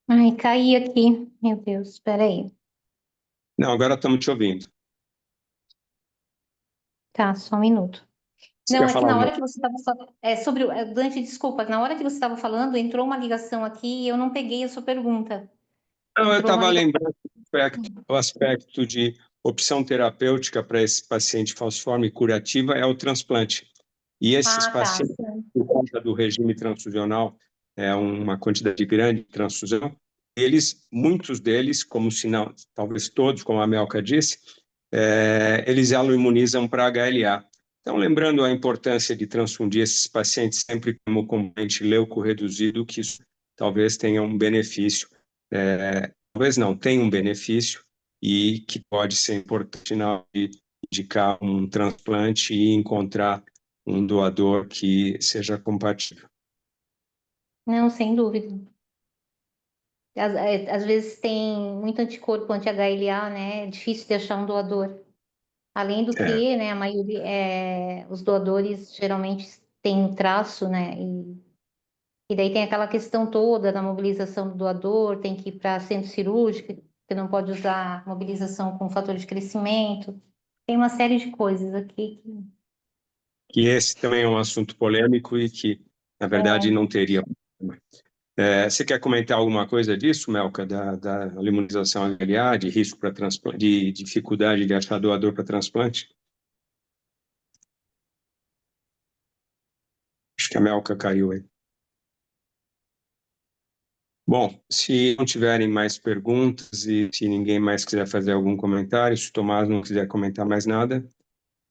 Ai, caí aqui. Meu Deus, espera aí. Não, agora estamos te ouvindo. Tá, só um minuto. Você Não, quer é que falar na alguma hora que você estava sobre Dante, desculpa, na hora que você estava falando, entrou uma ligação aqui e eu não peguei a sua pergunta. Não, eu Entrou uma estava ligação. lembrando o aspecto de opção terapêutica para esse paciente falciforme curativa é o transplante. E esses Ah, tá. pacientes, por conta do regime transfusional, é uma quantidade grande de transfusão, muitos deles, como se não, talvez todos, como a Melka disse, eles aloimunizam para HLA. Então, lembrando a importância de transfundir esses pacientes sempre como componente leucorreduzido, que isso talvez tenha um benefício, talvez não, tenha um benefício e que pode ser importante na hora de indicar um transplante e encontrar um doador que seja compatível. Não, sem dúvida. Às vezes tem muito anticorpo anti-HLA, né? É difícil de achar um doador. Além do que, né, a maioria, os doadores geralmente têm um traço, né? E daí tem aquela questão toda da mobilização do doador, tem que ir para centro cirúrgico, você não pode usar mobilização com fator de crescimento. Tem uma série de coisas aqui Que esse também é um assunto polêmico e que, na verdade, não teria problema. Você quer comentar alguma coisa disso, Melka, da imunização HLA, de risco para transplante, de dificuldade de achar doador para transplante? Acho que a Melka caiu aí. Bom, se não tiverem mais perguntas e se ninguém mais quiser fazer algum comentário, se o Tomás não quiser comentar mais nada,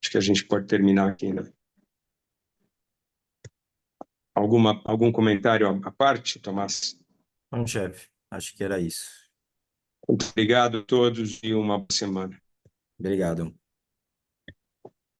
acho que a gente pode terminar aqui, né? Algum comentário à parte, Tomás? Não, chefe, acho que era isso. Muito obrigado a todos e uma boa semana. Obrigado.